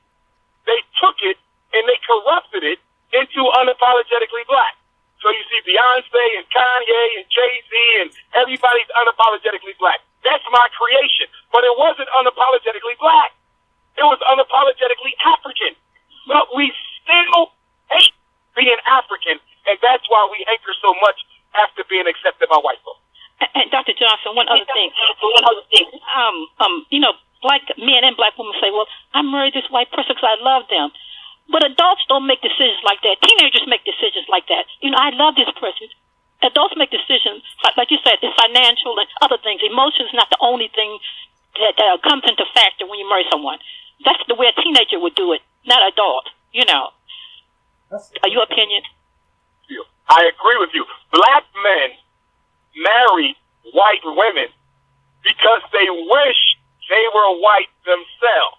they took it and they corrupted it into unapologetically black. So you see Beyonce and Kanye and Jay-Z and everybody's unapologetically black. That's my creation. But it wasn't unapologetically black. It was unapologetically African. But we still hate being African, and that's why we anchor so much after being accepted by white folks. And Dr. Johnson, one other thing. Black men and black women say, well, I married this white person because I love them. But adults don't make decisions like that. Teenagers make decisions like that. I love this person. adults make decisions, like you said, it's financial and other things. Emotion is not the only thing that comes into factor when you marry someone. That's the way a teenager would do it, not adult, you know. Are your opinion? I agree with you. Black men marry white women because they wish they were white themselves.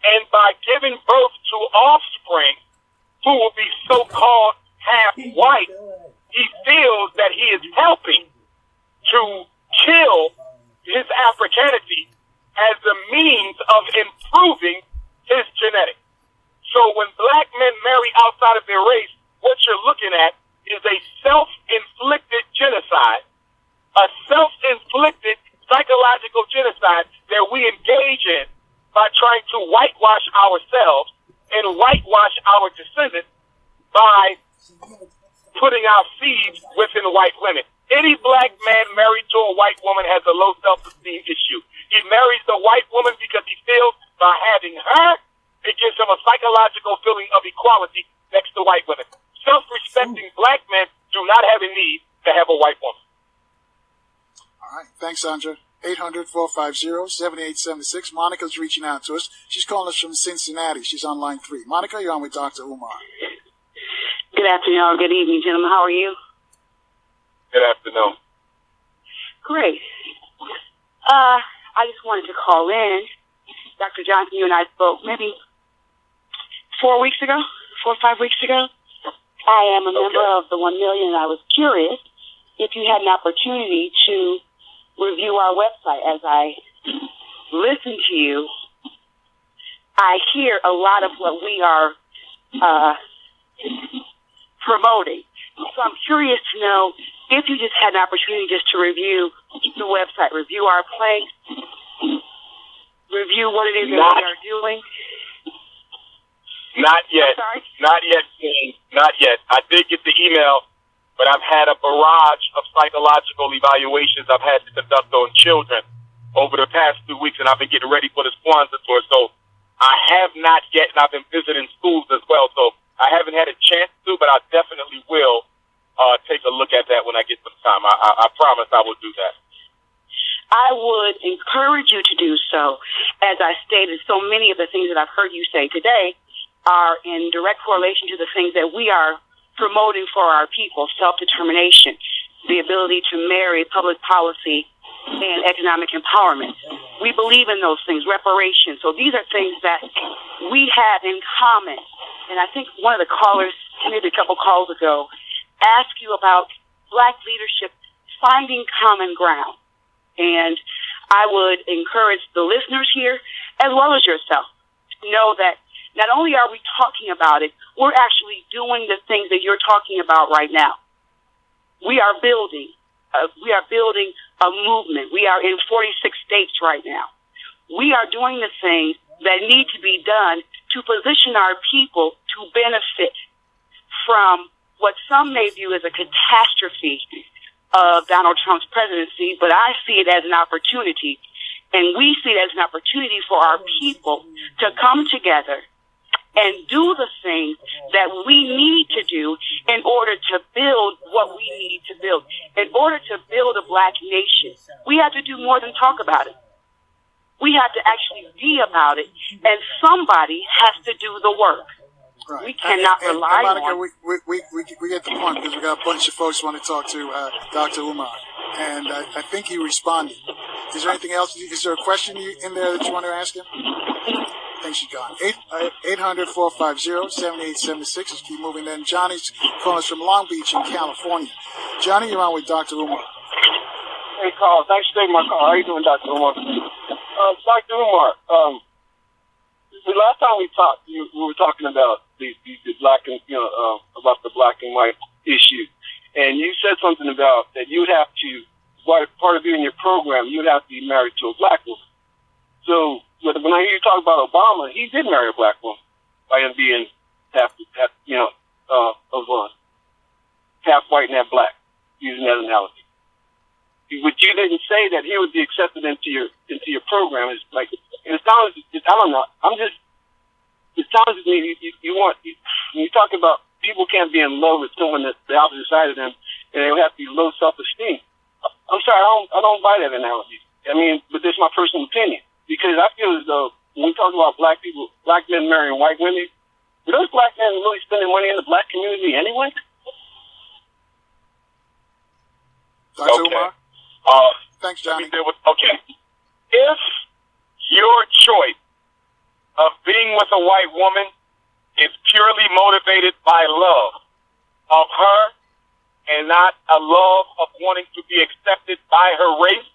And by giving birth to offspring who will be so-called half white, he feels that he is helping to kill his Africanity as a means of improving his genetics. So when black men marry outside of their race, what you're looking at is a self-inflicted genocide, a self-inflicted psychological genocide that we engage in by trying to whitewash ourselves and whitewash our descendants by putting our seeds within white women. Any black man married to a white woman has a low self-esteem issue. He marries the white woman because he feels by having her, it gives him a psychological feeling of equality next to white women. Self-respecting black men do not have a need to have a white woman. All right. Thanks, Sandra. 800-450-7876. Monica's reaching out to us. She's calling us from Cincinnati. She's on line 3. Monica, you're on with Dr. Umar. Good afternoon or good evening, gentlemen. How are you? Good afternoon. Great. I just wanted to call in. Dr. Johnson, you and I spoke maybe 4 weeks ago, 4 or 5 weeks ago. I am a member of the 1 million, and I was curious if you had an opportunity to review our website. As I listen to you, I hear a lot of what we are promoting. So I'm curious to know if you just had an opportunity just to review the website, review our place, review what it is that we are doing. Not yet. Not yet, Dean. Not yet. I did get the email, but I've had a barrage of psychological evaluations I've had to conduct on children over the past 2 weeks, and I've been getting ready for this Kwanzaa tour. So I have not yet, and I've been visiting schools as well. So I haven't had a chance to, but I definitely will take a look at that when I get some time. I promise I will do that. I would encourage you to do so. As I stated, so many of the things that I've heard you say today are in direct correlation to the things that we are promoting for our people: self-determination, the ability to marry, public policy, and economic empowerment. We believe in those things, reparations. So these are things that we have in common. And I think one of the callers, maybe a couple calls ago, asked you about black leadership finding common ground. And I would encourage the listeners here, as well as yourself, to know that not only are we talking about it, we're actually doing the things that you're talking about right now. We are building a movement. We are in 46 states right now. We are doing the things that need to be done to position our people to benefit from what some may view as a catastrophe of Donald Trump's presidency, but I see it as an opportunity, and we see it as an opportunity for our people to come together and do the things that we need to do in order to build what we need to build. In order to build a black nation, we have to do more than talk about it. We have to actually be about it, and somebody has to do the work. Right. We cannot rely Monica, on... we get the point because we got a bunch of folks who want to talk to Dr. Umar, and I think he responded. Is there anything else? Is there a question in there that you want to ask him? I think she's gone. 800-450-7876. Let's keep moving then. Johnny's calling us from Long Beach in California. Johnny, you're on with Dr. Umar. Hey, Carl. Thanks for taking my call. How you doing, Dr. Umar? Dr. Umar, the last time we talked, we were talking about the black and, about the black and white issue. And you said something about that you would have to, part of doing your program, you would have to be married to a black woman. So when I hear you talk about Obama, he did marry a black woman by him being half white and half black, using that analogy. What you didn't say that he would be accepted into your program is like, it sounds, I don't know, it sounds to me when you talk about people can't be in love with someone that's the opposite side of them, and they would have to be low self-esteem. I'm sorry, I don't buy that analogy. I mean, but this is my personal opinion, because I feel as though when we talk about black people, black men marrying white women, are those black men really spending money in the black community anyway? Dr. Umar? Thanks, Johnny. Okay. If your choice of being with a white woman is purely motivated by love of her and not a love of wanting to be accepted by her race,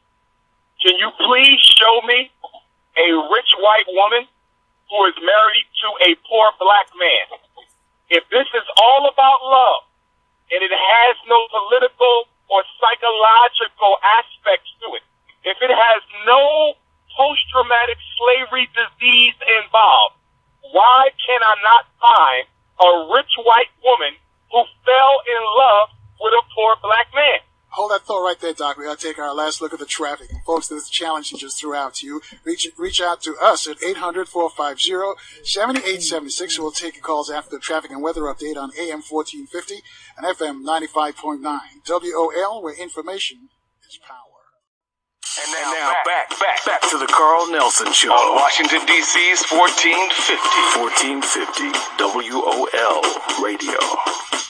can you please show me a rich white woman who is married to a poor black man? If this is all about love and it has no political or psychological aspects to it, if it has no post-traumatic slavery disease involved, why can I not find a rich white woman who fell in love with a poor black man? Hold that thought right there, Doc. We got to take our last look at the traffic. And folks, this challenge he just threw out to you. Reach out to us at 800-450-7876. We'll take your calls after the traffic and weather update on AM 1450 and FM 95.9. WOL, where information is power. And now back to the Carl Nelson Show on Washington, D.C.'s 1450 WOL Radio.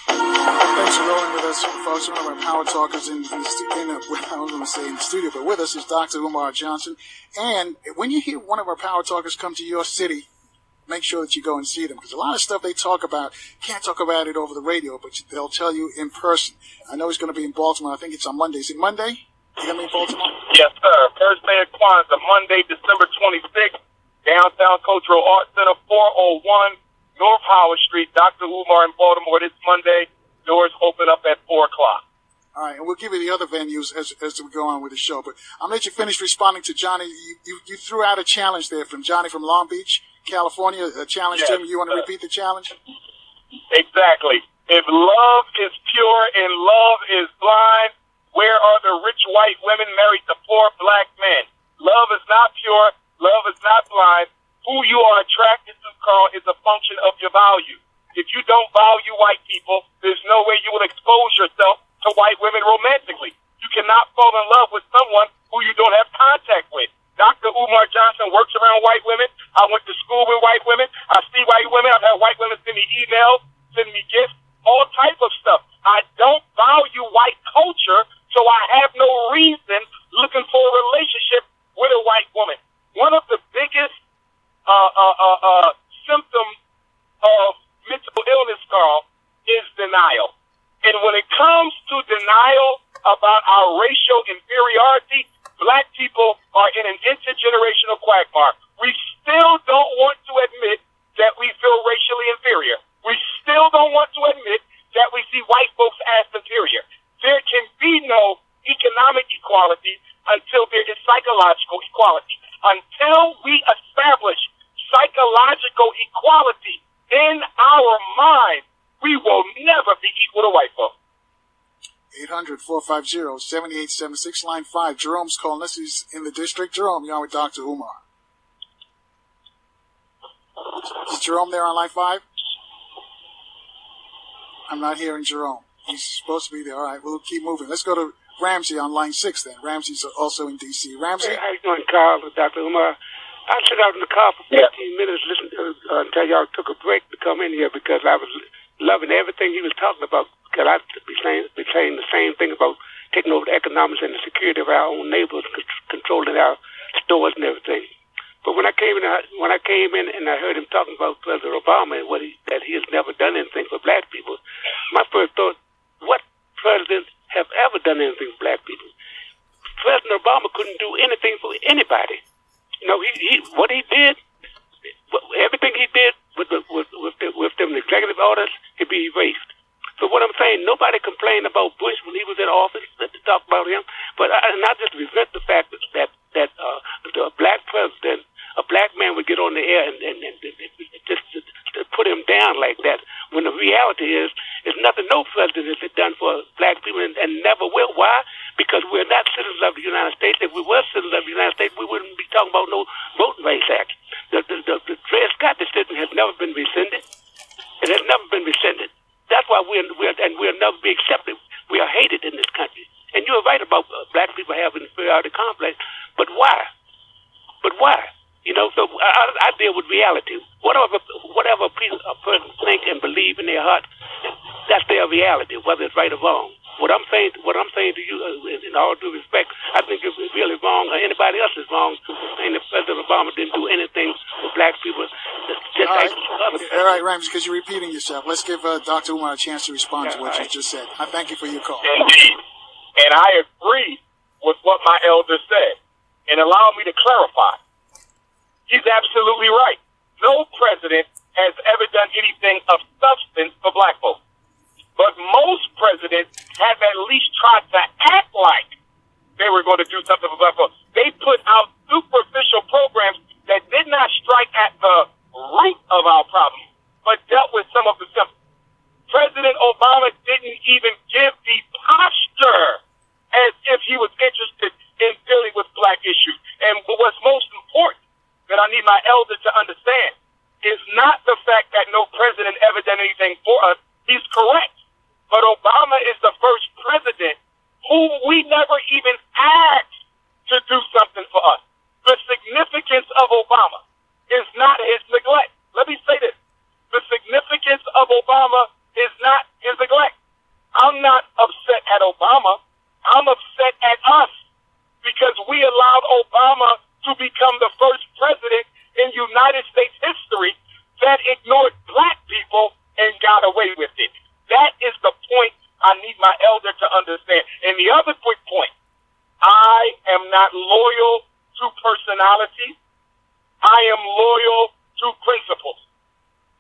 Thanks for rolling with us, folks. One of our power talkers in the studio, but with us is Dr. Umar Johnson. And when you hear one of our power talkers come to your city, make sure that you go and see them, because a lot of stuff they talk about, can't talk about it over the radio, but they'll tell you in person. I know he's going to be in Baltimore. I think it's on Monday. Is it Monday? You going to be in Baltimore? Yes, sir. First day of Kwanzaa, Monday, December 26th, Downtown Cultural Arts Center, 401 North Howard Street, Dr. Umar in Baltimore this Monday. Doors open up at 4 o'clock. All right, and we'll give you the other venues as we go on with the show. But I'll let you finish responding to Johnny. You threw out a challenge there from Johnny from Long Beach, California. Challenged him. You want to repeat the challenge? Exactly. If love is pure and love is blind, where are the rich white women married to poor black men? Love is not pure. Love is not blind. Who you are attracted to, Carl, is a function of your value. If you don't value white people, there's no way you will expose yourself to white women romantically. You cannot fall in love with someone who you don't have contact with. Dr. Umar Johnson works around white women. I went to school with white women. I see white women. I've had white women send me emails, send me gifts, all type of stuff. I don't value white culture, so I have no reason looking for a relationship with a white woman. One of the biggest symptoms of mental illness, Carl, is denial. And when it comes to denial about our racial inferiority, black people are in an intergenerational quagmire. We still don't want to admit that we feel racially inferior. We still don't want to admit that we see white folks as superior. There can be no economic equality until there is psychological equality. Until we establish psychological equality in our mind, we will never be equal to white folks. 800-450-7876, line 5. Jerome's calling us. He's in the district. Jerome, you're on with Dr. Umar. Is Jerome there on line 5? I'm not hearing Jerome. He's supposed to be there. All right, we'll keep moving. Let's go to Ramsey on line 6 then. Ramsey's also in D.C. Ramsey? Hey, how you doing, Carl, with Dr. Umar? I sat out in the car for 15 minutes listening to until y'all took a break to come in here, because I was loving everything he was talking about. Because I be saying the same thing about taking over the economics and the security of our own neighborhoods, controlling our stores and everything. But when I came in and I heard him talking about President Obama and that he has never done anything for black people, my first thought, what president have ever done anything for black people? President Obama couldn't do anything for anybody. You know, what he did, everything he did with them executive orders, could be erased. So what I'm saying, nobody complained about Bush when he was in office to talk about him, but I just resent the fact that a black president, a black man would get on the air and just to put him down like that, when the reality is nothing no president has done for black people and never will. Why? Because we're not citizens of the United States. If we were citizens of the United States, we wouldn't be talking about no Voting Rights Act. The Dred Scott decision has never been rescinded. It has never been rescinded. That's why we'll never be accepted. We are hated right about black people having inferiority complex, but why? But why? You know, so I deal with reality. Whatever a person think and believe in their heart, that's their reality, whether it's right or wrong. What I'm saying to you, in all due respect, I think it's really wrong, or anybody else is wrong, saying that President Obama didn't do anything for black people. Just all like right, all right, Ramsey, because you're repeating yourself. Let's give Dr. Umar a chance to respond to what you just said. I thank you for your call. Indeed. And I agree with what my elder said. And allow me to clarify. He's absolutely right. No president has ever done anything of substance for black folks. But most presidents have at least tried to act like they were going to do something for black folks. They put out superficial programs that did not strike at the root of our problem, but dealt with some of the symptoms. President Obama didn't even give the posture as if he was interested in dealing with black issues. And what's most important that I need my elder to understand is not the fact that no president ever done anything for us. He's correct. But Obama is the first president who we never even asked to do something for us. The significance of Obama is not his neglect. Let me say this. The significance of Obama is not his neglect. I'm not upset at Obama. I'm upset at us because we allowed Obama to become the first president in United States history that ignored black people and got away with it. That is the point I need my elder to understand. And the other quick point, I am not loyal to personality. I am loyal to principles.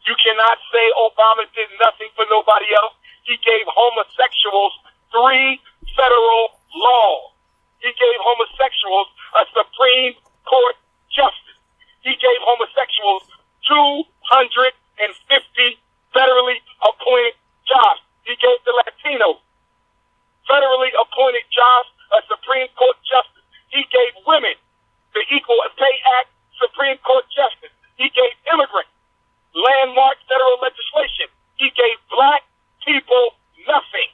You cannot say Obama did nothing for nobody else. He gave homosexuals 3 federal laws. He gave homosexuals a Supreme Court justice. He gave homosexuals 250 federally appointed jobs. He gave the Latinos federally appointed jobs a Supreme Court justice. He gave women the Equal Pay Act Supreme Court justice. He gave immigrants landmark federal legislation. He gave black people nothing.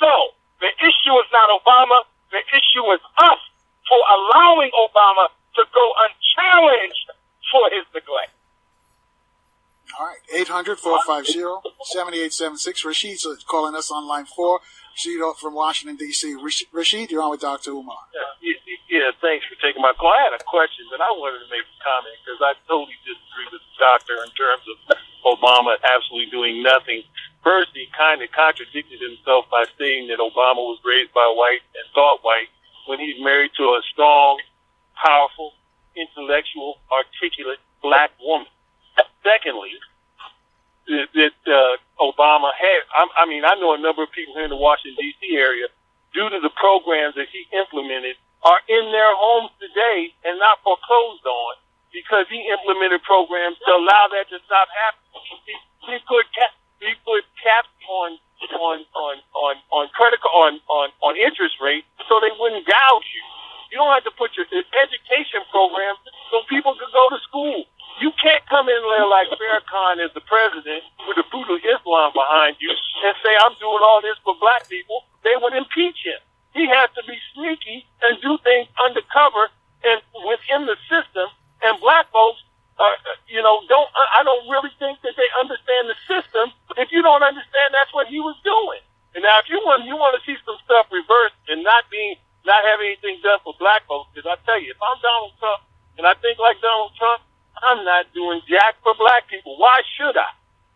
So the issue is not Obama. The issue is us for allowing Obama to go unchallenged for his neglect. All right, 800-450-7876. Rashid's calling us on line 4. Rashid from Washington, D.C. Rashid, you're on with Dr. Umar. Yeah, thanks for taking my call. I had a question, but I wanted to make a comment because I totally disagree with the doctor in terms of Obama absolutely doing nothing. First, he kind of contradicted himself by saying that Obama was raised by white and thought white when he's married to a strong, powerful, intellectual, articulate black woman. Secondly, that Obama had, I mean, I know a number of people here in the Washington, D.C. area, due to the programs that he implemented, are in their homes today and not foreclosed on because he implemented programs to allow that to stop happening. He put caps on credit on interest rate so they wouldn't gouge you. You don't have to put your education program so people could go to school. You can't come in there like Farrakhan as the president with the fruit of Islam behind you and say, I'm doing all this for black people. They would impeach him. He has to be sneaky and do things undercover and within the system. And black folks, I don't really think that they understand the system. If you don't understand, that's what he was doing. And now if you want to see some stuff reversed and not have anything done for black folks, because I tell you, if I'm Donald Trump and I think like Donald Trump, I'm not doing jack for black people. Why should I?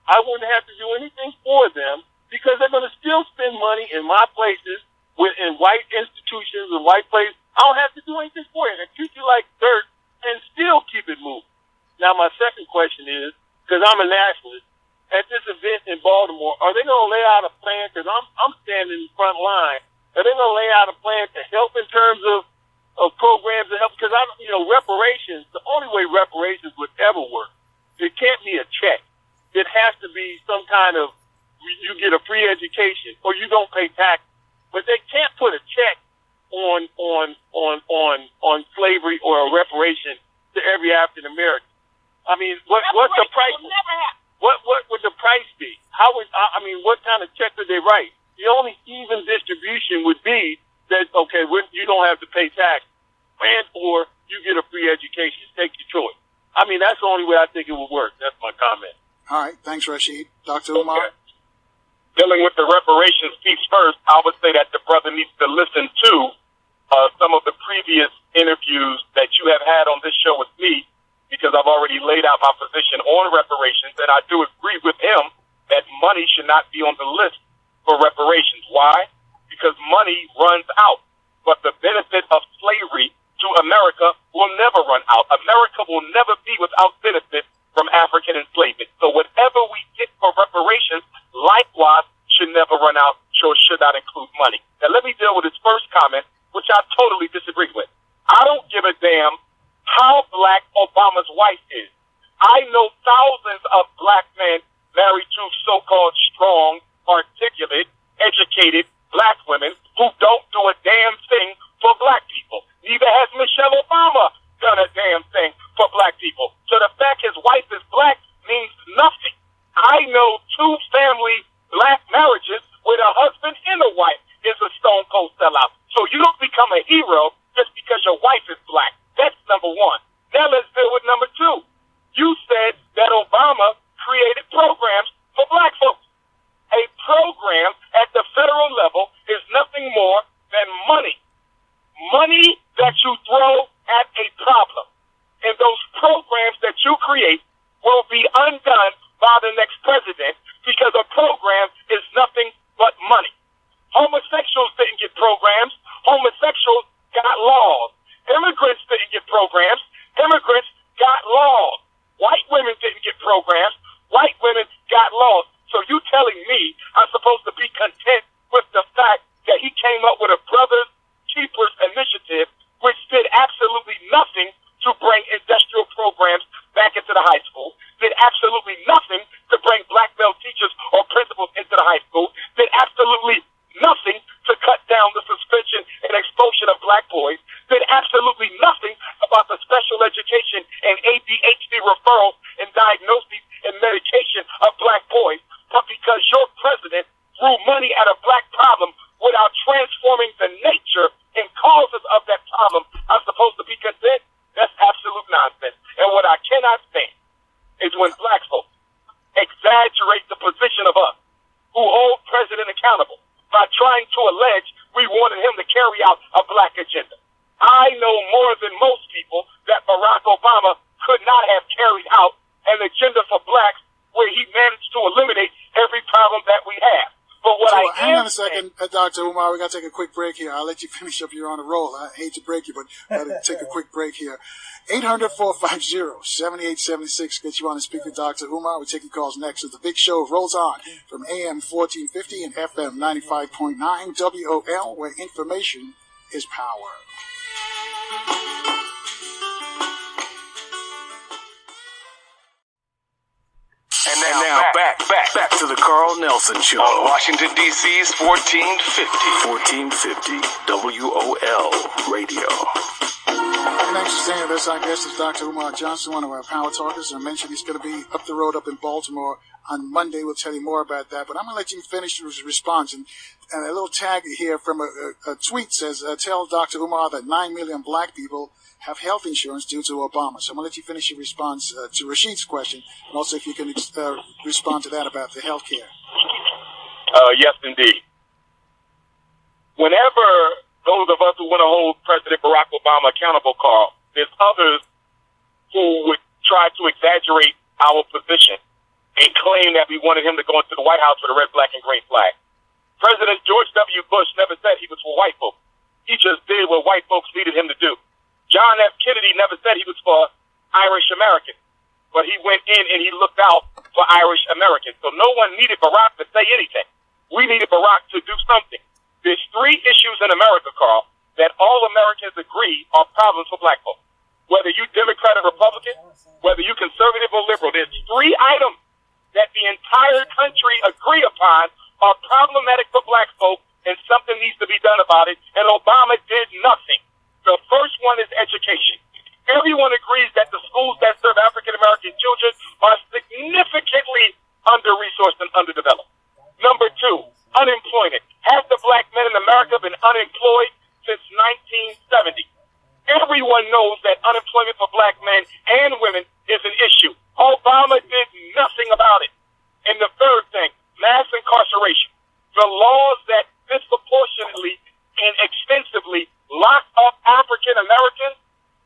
I wouldn't have to do anything for them because they're going to still spend money in my places, in white institutions and white places. I don't have to do anything for you. They treat you like dirt and still keep it moving. Now, my second question is, because I'm a nationalist, at this event in Baltimore, are they going to lay out a plan? Because I'm standing in the front line. Are they going to lay out a plan to help in terms of programs to help? Because reparations, the only way reparations would ever work, it can't be a check. It has to be some kind of, you get a free education or you don't pay taxes. But they can't put a check on slavery or a reparation to every African American. I mean, what's the price? What would the price be? What kind of check would they write? The only even distribution would be that don't have to pay tax, and or you get a free education. Take your choice. I mean, that's the only way I think it would work. That's my comment. All right. Thanks, Rashid. Dr. Umar? Okay. Dealing with the reparations piece first, I would say that the brother needs to listen to some of the previous interviews that you have had on this show with me, because I've already laid out my position on reparations, and I do agree with him that money should not be on the list for reparations. Why? Because money runs out, but the benefit of slavery to America will never run out. America will never be without benefit from African enslavement. So whatever we get for reparations, likewise, should never run out, so should not include money. Now let me deal with his first comment, which I totally disagree with. I don't give a damn how black Obama's wife is. I know thousands of black men married to so-called strong, articulate, educated black women who don't do a damn thing for black people. Neither has Michelle Obama done a damn thing for black people. So the fact his wife is black means nothing. I know 2 family black marriages where the husband and the wife is a stone cold sellout. So you don't become a hero just because your wife is black. That's number one. Now let's deal with number 2. You said that Obama created programs for black folks. A program at the federal level is nothing more than money. Money that you throw at a problem. And those programs that you create will be undone by the next president, because a program is nothing but money. Homosexuals didn't get programs. Homosexuals got laws. Immigrants didn't get programs. Immigrants got laws. White women didn't get programs. White women got laws. So you telling me I'm supposed to be content with the fact that he came up with a Brothers Keepers initiative, which did absolutely nothing to bring industrial programs back into the high school, did absolutely nothing to bring black male teachers or principals into the high school, did absolutely nothing to cut down the suspension and expulsion of black boys, did absolutely nothing about the special education and ADHD referrals and diagnoses and medication of black boys, but because your president threw money at a black problem without transforming the nature and causes of that problem, I'm supposed to be content? That's absolute nonsense. And what I cannot stand is when black folks exaggerate the position of us who hold president accountable by trying to allege we wanted him to carry out a black agenda. I know more than most people that Barack Obama could not have carried out an agenda for blacks where he managed to eliminate every problem that we have. But what hang on a second, Dr. Umar. We got to take a quick break here. I'll let you finish up. You're on a roll. I hate to break you, but got to take a quick break here. 800-450-7876 gets you on to speak with Dr. Umar. We're taking calls next as the big show rolls on from AM 1450 and FM 95.9 WOL, where information is power. And now back to the Carl Nelson Show on Washington, D.C.'s 1450 WOL Radio. And thanks for staying with us. Our guest is Dr. Umar Johnson, one of our power talkers. I mentioned he's going to be up the road up in Baltimore on Monday. We'll tell you more about that. But I'm going to let you finish his response. And a little tag here from a tweet says, tell Dr. Umar that 9 million black people have health insurance due to Obama. So I'm going to let you finish your response to Rashid's question, and also if you can respond to that about the health care. Yes, indeed. Whenever those of us who want to hold President Barack Obama accountable, Carl, there's others who would try to exaggerate our position and claim that we wanted him to go into the White House with a red, black, and green flag. President George W. Bush never said he was for white folks. He just did what white folks needed him to do. John F. Kennedy never said he was for Irish Americans, but he went in and he looked out for Irish Americans. So no one needed Barack to say anything. We needed Barack to do something. There's 3 issues in America, Carl, that all Americans agree are problems for black folks. Whether you Democrat or Republican, whether you conservative or liberal, there's 3 items that the entire country agree upon are problematic for black folks, and something needs to be done about it, and Obama did nothing. The first one is education. Everyone agrees that the schools that serve African-American children are significantly under-resourced and underdeveloped. Number 2, unemployment. Have the black men in America been unemployed since 1970. Everyone knows that unemployment for black men and women is an issue. Obama did nothing about it. And the third thing, mass incarceration. The laws that disproportionately and extensively lock up African Americans,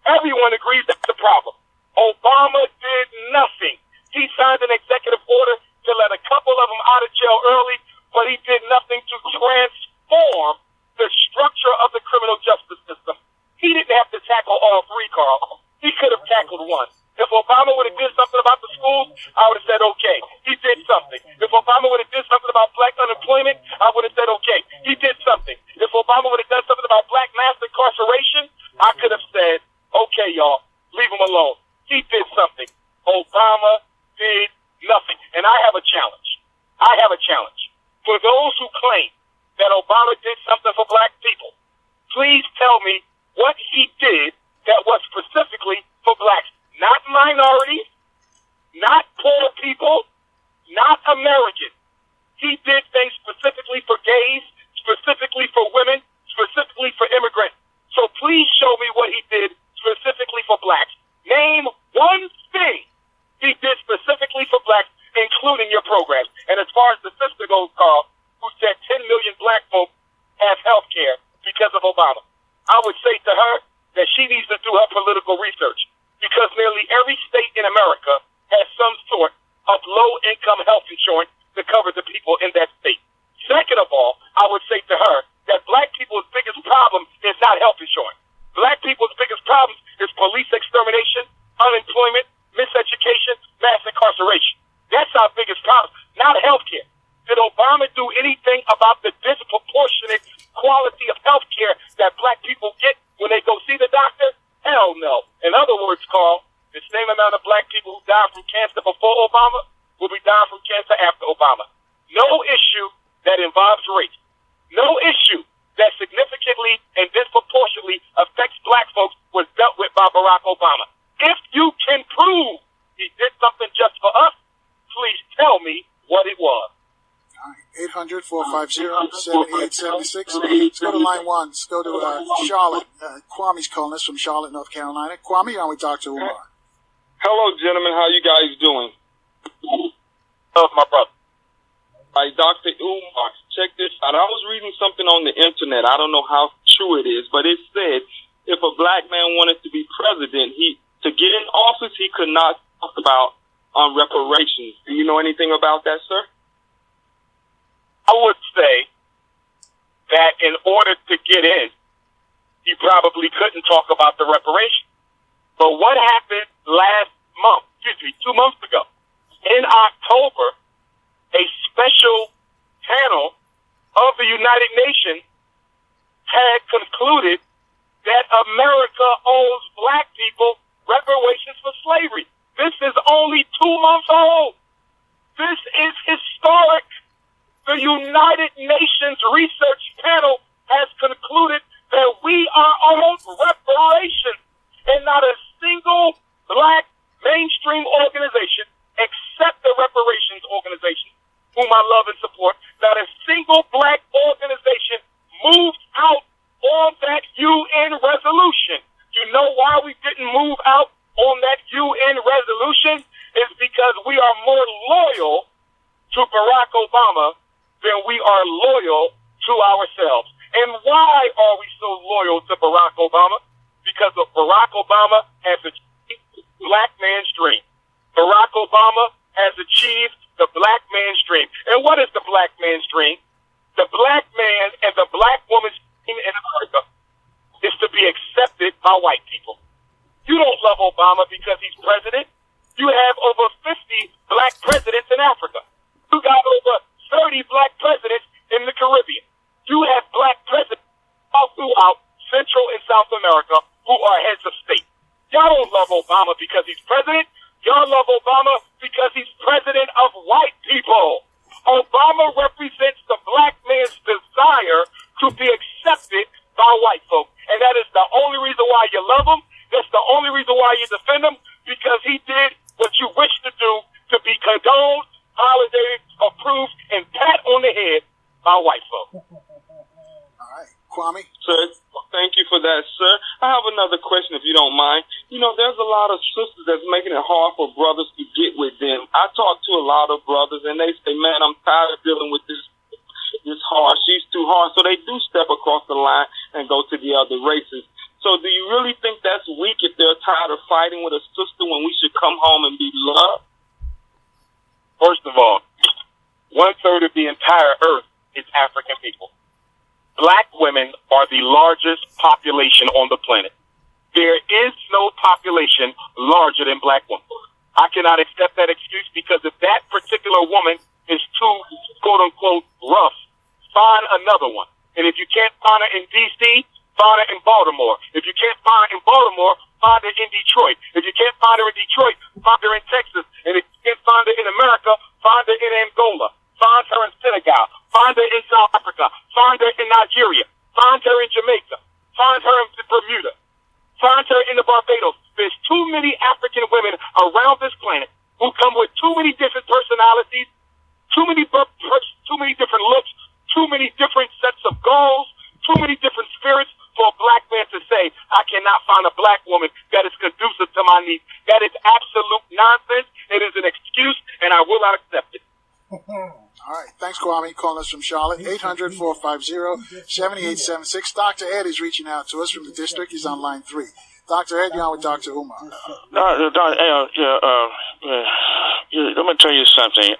everyone agrees that's the problem. Obama did nothing. He signed an executive order to let a couple of them out of jail early, but he did nothing to transform the structure of the criminal justice system. He didn't have to tackle all three, Carl. He could have tackled one. If Obama would have did something about the schools, I would have said, okay, he did something. If Obama would have did something about black unemployment, I would have said, okay, he did something. If Obama would have done something about black mass incarceration, I could have said, okay, y'all, leave him alone. He did something. Obama did nothing. And I have a challenge. For those who claim that Obama did something for black people, please tell me what he did that was specifically for blacks. Not minorities, not poor people, not Americans. He did things specifically for gays, specifically for women, specifically for immigrants. So please show me what he did specifically for blacks. Name one thing he did specifically for blacks, including your program. And as far as the sister goes, Carl, who said 10 million black folk have health care because of Obama, I would say to her that she needs to do her political research, because nearly every state in America has some sort of low-income health insurance to cover the people in that state. Second of all, I would say to her that black people's biggest problem is not health insurance. Black people's biggest problem is police extermination, unemployment, miseducation, mass incarceration. That's our biggest problem, not health care. Did Obama do anything about the disproportionate quality of health care that black people get when they go see the doctor? Hell no. In other words, Carl, the same amount of black people who died from cancer before Obama will be dying from cancer after Obama. No issue that involves race. No issue that significantly and disproportionately affects black folks was dealt with by Barack Obama. If you can prove he did something just for us, please tell me what it was. 800-450-7876. Let's go to line one. Let's go to Charlotte. Kwame's calling us from Charlotte, North Carolina. Kwame, you're on with Dr. Umar. Hello, gentlemen. How you guys doing? Oh, my brother. Hi, Dr. Umar. Check this out. I was reading something on the internet. I don't know how true it is, but it said if a black man wanted to be president, to get in office, he could not talk about reparations. Do you know anything about that, sir? I would say that in order to get in, he probably couldn't talk about the reparations. But what happened last month, 2 months ago, in October, a special panel of the United Nations had concluded that America owes black people reparations for slavery. This is only 2 months old. This is historic. The United Nations Research Panel has concluded that we are owed reparations, and not a single black mainstream organization, except the reparations organization, whom I love and support, not a single black organization moved out on that UN resolution. You know why we didn't move out on that UN resolution? It's because we are more loyal to Barack Obama than we are loyal to ourselves. And why are we so loyal to Barack Obama? Because of Barack Obama has achieved the black man's dream. Barack Obama has achieved the black man's dream. And what is the black man's dream? The black man and the black woman's dream in America is to be accepted by white people. You don't love Obama because he's president. You have over 50 black presidents in Africa. You got over 30 black presidents in the Caribbean. You have black presidents all throughout Central and South America who are heads of state. Y'all don't love Obama because he's president. Y'all love Obama because he's president of white people. Obama represents the black man's desire to be accepted by white folk. And that is the only reason why you love him. That's the only reason why you defend him, because he did what you wish to do, to be condoned, validated, approved, and pat on the head by white folk. All right. Kwame? Sir, Thank you for that, sir. I have another question, if you don't mind. You know, there's a lot of sisters that's making it hard for brothers to get with them. I talk to a lot of brothers, and they say, man, I'm tired of dealing with this hard. She's too hard. So they do step across the line and go to the other races. So do you really think that's weak if they're tired of fighting with a sister when we should come home and be loved? First of all, 1/3 of the entire earth is African people. Black women are the largest population on the planet. There is no population larger than black women. I cannot accept that excuse because if that particular woman is too, quote unquote, rough, find another one. And if you can't find her in D.C., find her in Baltimore. If you can't find her in Baltimore, find her in Detroit. If you can't find her in Detroit, find her in Texas. And if you can't find her in America, find her in Angola. Find her in Senegal. Find her in South Africa. Find her in Nigeria. Find her in Jamaica. Find her in Bermuda. Find her in the Barbados. There's too many African women around this planet who come with too many different personalities, too many different looks, too many different sets of goals, too many different spirits for a black man to say, I cannot find a black woman that is conducive to my needs. That is absolute nonsense. It is an excuse, and I will not accept it. All right. Thanks, Kwame, calling us from Charlotte. 800-450-7876. Dr. Ed is reaching out to us from the district. He's on line 3. Dr. Ed, you're on with Dr. Umar. Let me tell you something.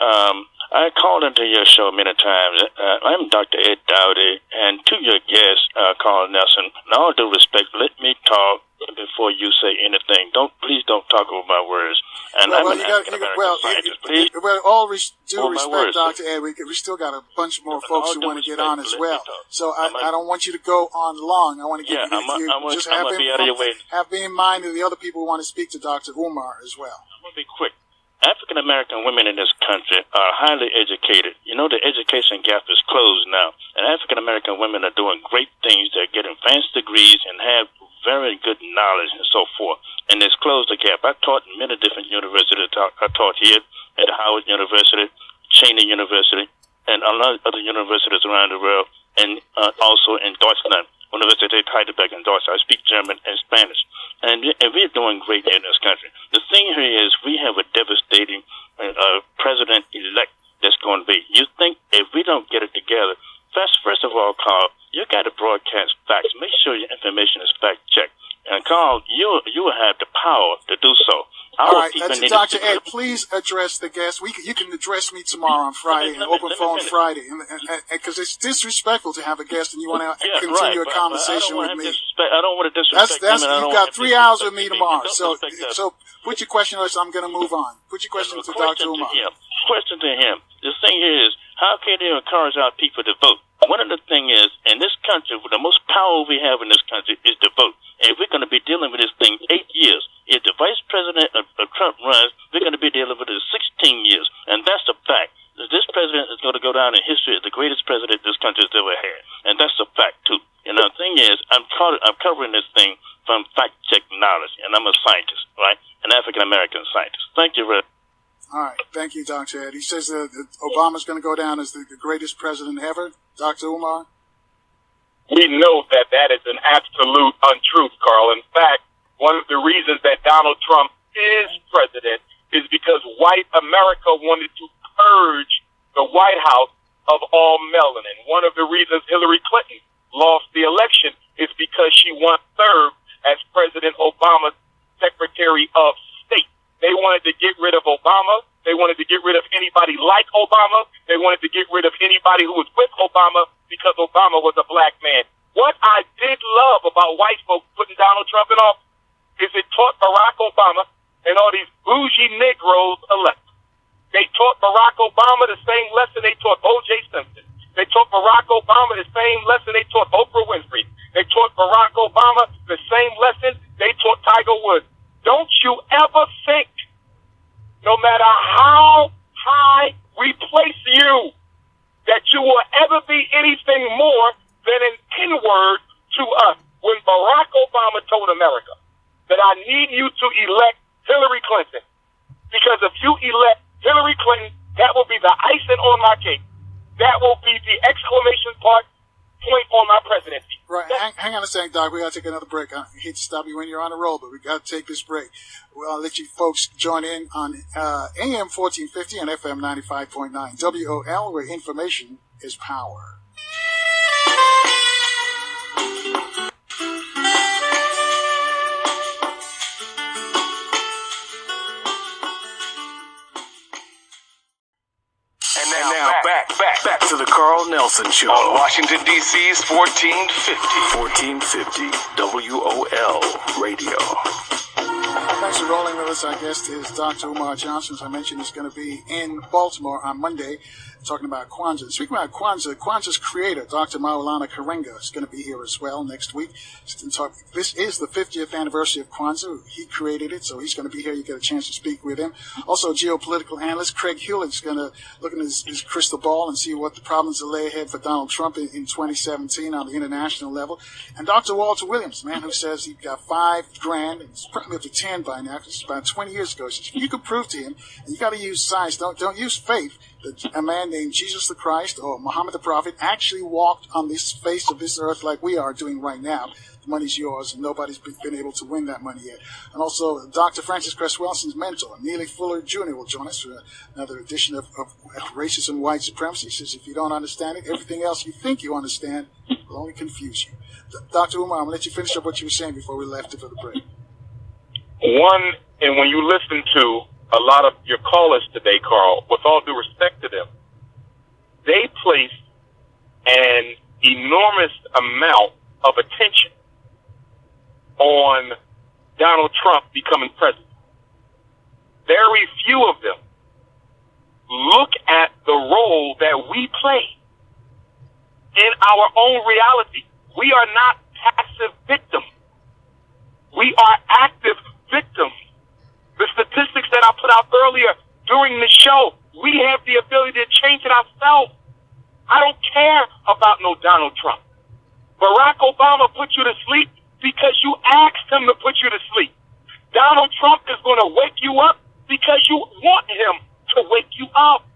I called into your show many times. I'm Dr. Ed Dowdy, and to your guest, Carl Nelson, in all due respect, let me talk before you say anything. Please don't talk over my words. And I'm an African-American scientist. Please. Well, all due respect, Dr. Ed, we still got a bunch more folks who want to get on as well. So I don't want you to go on long. I want to give you just have in mind that the other people who want to speak to Dr. Umar as well. I'm going to be quick. African American women in this country are highly educated. You know, the education gap is closed now, and African American women are doing great things. They're getting advanced degrees and have very good knowledge and so forth. And it's closed the gap. I taught in many different universities. I taught here at Howard University, Cheney University, and a lot of other universities around the world, and also in Deutschland, University of Heidelberg in Deutschland. I speak German and Spanish. And we're doing great here in this country. The thing here is we have a devastating president-elect that's going to be. You think if we don't get it together, first of all, Carl, you got to broadcast facts. Make sure your information is fact-checked. And Carl, you will have the power to do so. All right, Dr. Ed, please address the guest. You can address me tomorrow on Friday, open phone Friday, because it's disrespectful to have a guest and you want to continue a conversation with me. I don't want to disrespect him. You've got 3 hours with me tomorrow, so put your question on. I'm going to move on. Put your question to Dr. Umar. Question to him. The thing here is, how can they encourage our people to vote? One of the things is, in this country, the most power we have in this country is to vote. And we're going to be dealing with this thing 8 years. If the vice president of Trump runs, we're going to be dealing with it 16 years. And that's a fact. This president is going to go down in history as the greatest president this country has ever had. And that's a fact, too. And the thing is, I'm covering this thing from fact-check knowledge. And I'm a scientist, right? An African-American scientist. Thank you very much. All right. Thank you, Dr. Ed. He says that Obama's going to go down as the greatest president ever. Dr. Umar? We know that is an absolute untruth, Carl. In fact, one of the reasons that Donald Trump is president is because white America wanted to purge the White House of all melanin. One of the reasons Hillary Clinton lost the election is because she once served as President Obama's Secretary of State. They wanted to get rid of Obama. They wanted to get rid of anybody like Obama. They wanted to get rid of anybody who was with Obama because Obama was a black man. What I did love about white folks putting Donald Trump in office is it taught Barack Obama and all these bougie Negroes elect. They taught Barack Obama the same lesson they taught O.J. Simpson. They taught Barack Obama the same lesson they taught Oprah Winfrey. They taught Barack Obama the same lesson they taught Tiger Woods. Don't you ever think, no matter how high we place you, that you will ever be anything more than an N-word to us. When Barack Obama told America that I need you to elect Hillary Clinton, because if you elect Hillary Clinton, that will be the icing on my cake. That will be the exclamation point on my presidency. Right. Hang on a saying, Doc, we got to take another break. I hate to stop you when you're on the roll, but we got to take this break. I'll let you folks join in on AM 1450 and FM 95.9 WOL, where information is power. And now back to the Carl Nelson Show on Washington, D.C.'s 1450 WOL Radio. Thanks for rolling with us. Our guest is Dr. Umar Johnson. As I mentioned, he's going to be in Baltimore on Monday talking about Kwanzaa. Speaking about Kwanzaa, Kwanzaa's creator, Dr. Maulana Karenga, is going to be here as well next week. This is the 50th anniversary of Kwanzaa. He created it, so he's going to be here. You get a chance to speak with him. Also, geopolitical analyst Craig Hewlett's going to look in his crystal ball and see what the problems that lay ahead for Donald Trump in 2017 on the international level. And Dr. Walter Williams, the man who says he got $5,000, it's probably up to 10 by now, because it's about 20 years ago. He says, you can prove to him, and you got to use science, don't use faith, that a man named Jesus the Christ or Muhammad the Prophet actually walked on this face of this earth like we are doing right now. The money's yours, and nobody's been able to win that money yet. And also, Dr. Francis Cress Welson's mentor, Neely Fuller Jr., will join us for another edition of Racism and White Supremacy. He says, if you don't understand it, everything else you think you understand will only confuse you. Dr. Umar, I'm going to let you finish up what you were saying before we left it for the break. One, and when you listen to a lot of your callers today, Carl, with all due respect to them, they place an enormous amount of attention on Donald Trump becoming president. Very few of them look at the role that we play in our own reality. We are not passive victims. We are active victims. The statistics that I put out earlier during the show, we have the ability to change it ourselves. I don't care about no Donald Trump. Barack Obama put you to sleep because you asked him to put you to sleep. Donald Trump is going to wake you up because you want him to wake you up.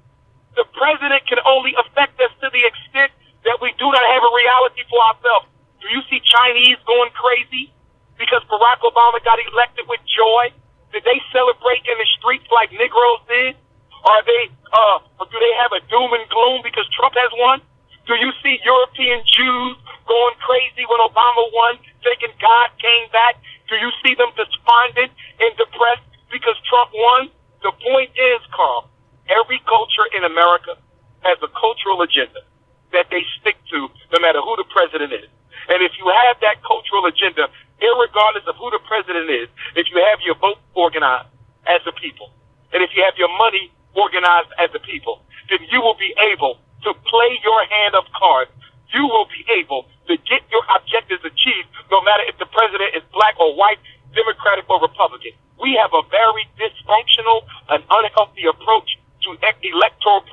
The president can only affect us to the extent that we do not have a reality for ourselves. Do you see Chinese going crazy because Barack Obama got elected with joy? Did they celebrate in the streets like Negroes did? Or do they have a doom and gloom because Trump has won? Do you see European Jews going crazy when Obama won, thinking God came back? Do you see them despondent and depressed because Trump won? The point is, Carl, every culture in America has a cultural agenda that they stick to no matter who the president is. And if you have that cultural agenda, irregardless of who the president is, if you have your vote organized as a people, and if you have your money organized as a people, then you will be able to play your hand of cards. You will be able to get your objectives achieved no matter if the president is black or white, Democratic or Republican. We have a very dysfunctional and unhealthy approach to electoral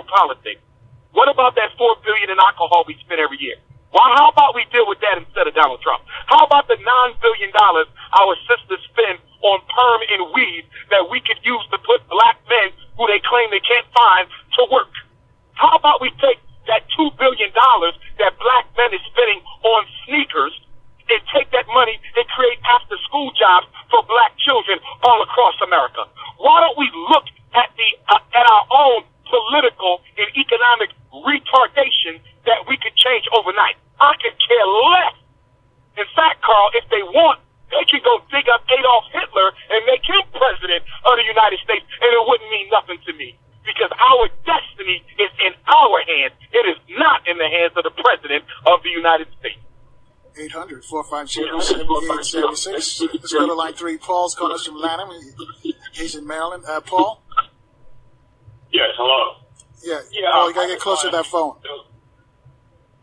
politics. What about that $4 billion in alcohol we spend every year? Well, how about we deal with that instead of Donald Trump? How about the $9 billion our sisters spend on perm and weed that we could use to put black men who they claim they can't find to work? How about we take that $2 billion that black men is spending on sneakers and take that money and create after-school jobs for black children all across America? Why don't we look at our own political and economic retardation that we could change overnight? I could care less. In fact, Carl, if they want, they can go dig up Adolf Hitler and make him president of the United States, and it wouldn't mean nothing to me. Because our destiny is in our hands. It is not in the hands of the president of the United States. 800-450-7876. Let's go to line 3. Paul's calling us from Lanham. He's in Maryland. Paul? Yes, hello. Yeah, Paul, you got to get closer to that phone.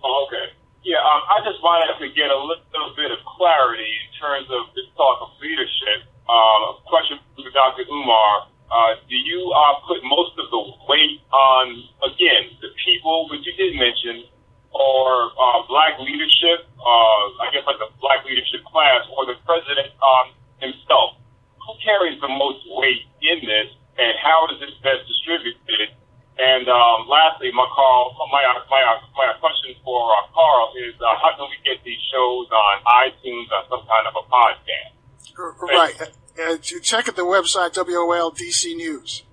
Oh, okay. Yeah, I just wanted to get a little bit of clarity in terms of this talk of leadership. A question to Dr. Umar. Do you put most of the weight on, again, the people, which you did mention, or black leadership, I guess like the black leadership class, or the president himself? Who carries the most weight in this, and how is this best distributed And lastly, my question for Carl is, how do we get these shows on iTunes or some kind of a podcast? Right. Check at the website, WOL DC News.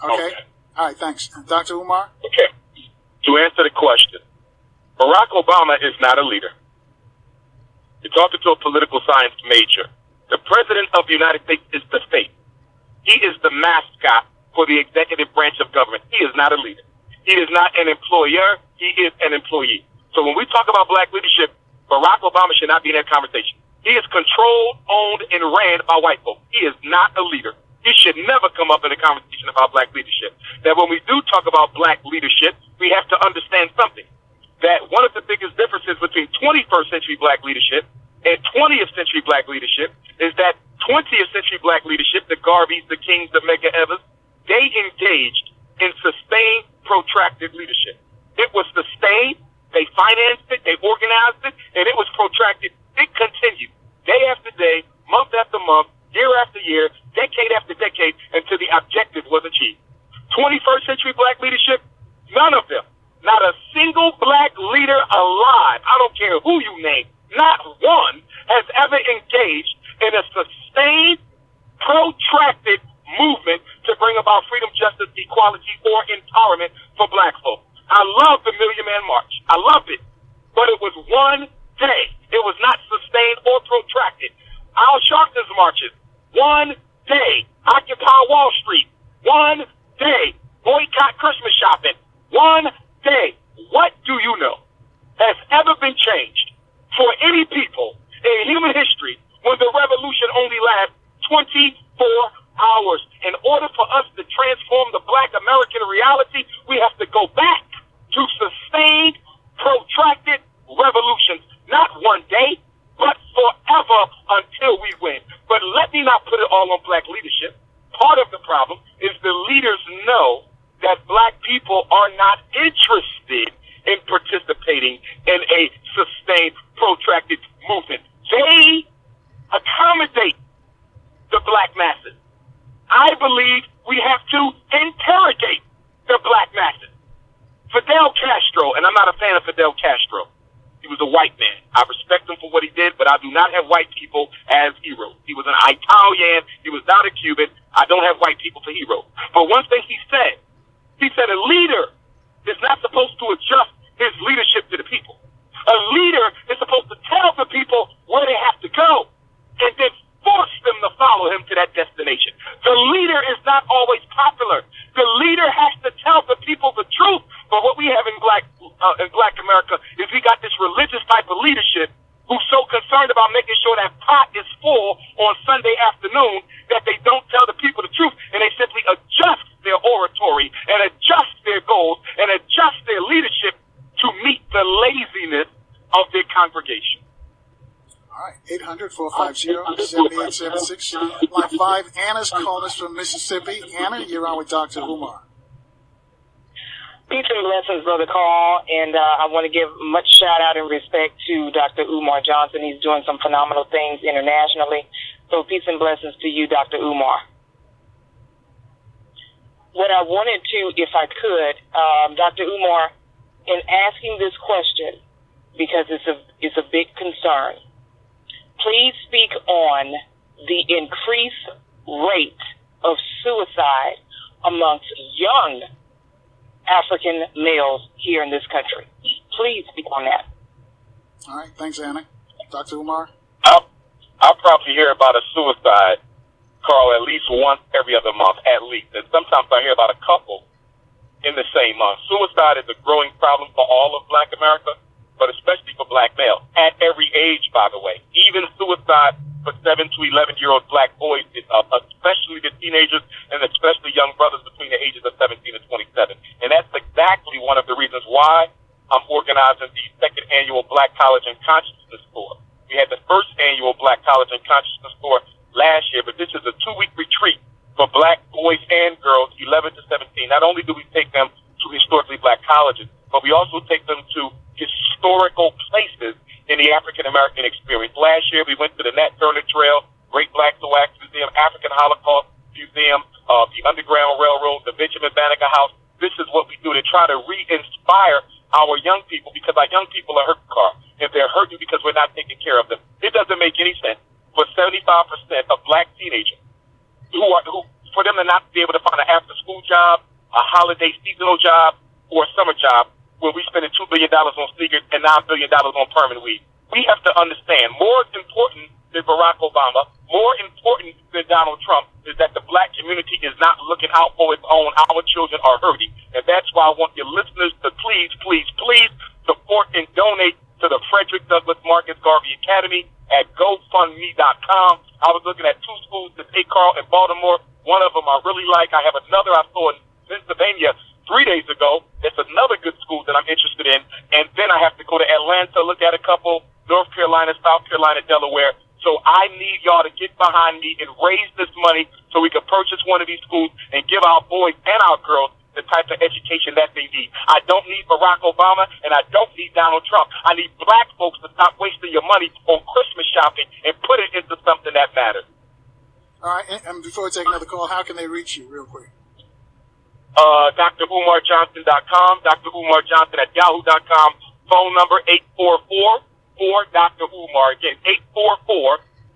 Okay? All right, thanks. Dr. Umar? Okay. To answer the question, Barack Obama is not a leader. You're talking to a political science major. The President of the United States is the state. He is the mascot for the executive branch of government. He is not a leader. He is not an employer. He is an employee. So when we talk about black leadership, Barack Obama should not be in that conversation. He is controlled, owned, and ran by white folks. He is not a leader. He should never come up in a conversation about black leadership. That when we do talk about black leadership, we have to understand something. That one of the biggest differences between 21st century black leadership and 20th century black leadership is that 20th century black leadership, the Garveys, the Kings, the Medgar Evers, they engaged in sustained, protracted leadership. It was sustained, they financed it, they organized it, and it was protracted. It continued day after day, month after month, year after year, decade after decade, until the objective was achieved. 21st century black leadership, none of them, not a single black leader alive, I don't care who you name, not one has ever engaged in a sustained, protracted movement to bring about freedom, justice, equality, or empowerment for black folk. I love the Million Man March. I loved it. But it was one day. It was not sustained or protracted. Al Sharpton's marches, one day. Occupy Wall Street, one day. Boycott Christmas shopping, one day. What do you know has ever been changed for any people in human history when the revolution only lasts 24 hours? In order for us to transform the black American reality, we have to go back to sustained, protracted revolutions. Not one day, but forever until we win. But let me not put it all on black leadership. Part of the problem is the leaders know that black people are not interested in participating in a sustained, protracted movement. They accommodate the black masses. I believe we have to interrogate the black masses. Fidel Castro, and I'm not a fan of Fidel Castro, he was a white man. I respect him for what he did, but I do not have white people as heroes. He was an Italian. He was not a Cuban. I don't have white people for heroes. But one thing he said a leader is not supposed to adjust his leadership to the people. A leader is supposed to tell the people where they have to go and then force them to follow him to that destination. The leader is not always popular. The leader has to tell the people the truth. But what we have in black America is we got this religious type of leadership who's so concerned about making sure that pot is full on Sunday afternoon that they don't tell the people the truth, and they simply adjust their oratory and adjust their goals and adjust their leadership to meet the laziness of their congregation. All right, 800-450-7876. Line 5, Anna's calling us from Mississippi. Anna, you're on with Dr. Umar. Peace and blessings, Brother Carl, and I want to give much shout-out and respect to Dr. Umar Johnson. He's doing some phenomenal things internationally. So peace and blessings to you, Dr. Umar. What I wanted to, if I could, Dr. Umar, in asking this question, because it's a big concern, please speak on the increased rate of suicide amongst young African males here in this country. Please speak on that. All right. Thanks, Anna. Dr. Umar? I'll probably hear about a suicide, Carl, at least once every other month, at least. And sometimes I hear about a couple in the same month. Suicide is a growing problem for all of black America, but especially for black males. At every age, by the way. Even suicide for 7 to 11-year-old black boys, especially the teenagers and especially young brothers between the ages of 17 and 27. And that's exactly one of the reasons why I'm organizing the second annual Black College and Consciousness Tour. We had the first annual Black College and Consciousness Tour last year, but this is a 2-week retreat for black boys and girls, 11 to 17. Not only do we take them to historically black colleges, but we also take them to historical places in the African-American experience. Last year, we went to the Nat Turner Trail, Great Black Wax Museum, African Holocaust Museum, the Underground Railroad, the Benjamin Banneker House. This is what we do to try to re-inspire our young people, because our young people are hurting, Carl. If they're hurting because we're not taking care of them, it doesn't make any sense for 75% of black teenagers who for them to not be able to find an after-school job, a holiday seasonal job, or a summer job where we're spending $2 billion on sneakers and $9 billion on permanent weed. We have to understand, more important than Barack Obama, more important than Donald Trump, is that the black community is not looking out for its own. Our children are hurting. And that's why I want your listeners to please, please, please support and donate to the Frederick Douglass Marcus Garvey Academy at GoFundMe.com. I was looking at 2 schools to take Carl in Baltimore. One of them I really like. I have another I saw in Pennsylvania 3 days ago. It's another good school that I'm interested in. And then I have to go to Atlanta, look at a couple, North Carolina, South Carolina, Delaware. So I need y'all to get behind me and raise this money so we can purchase one of these schools and give our boys and our girls the type of education that they need. I don't need Barack Obama, and I don't need Donald Trump. I need black folks to stop wasting your money on Christmas shopping and put it into something that matters. All right, and before we take another call, how can they reach you real quick? DrUmarJohnson.com, Dr. Umar Johnson at Yahoo.com, phone number 844-4-Dr. Umar. Again,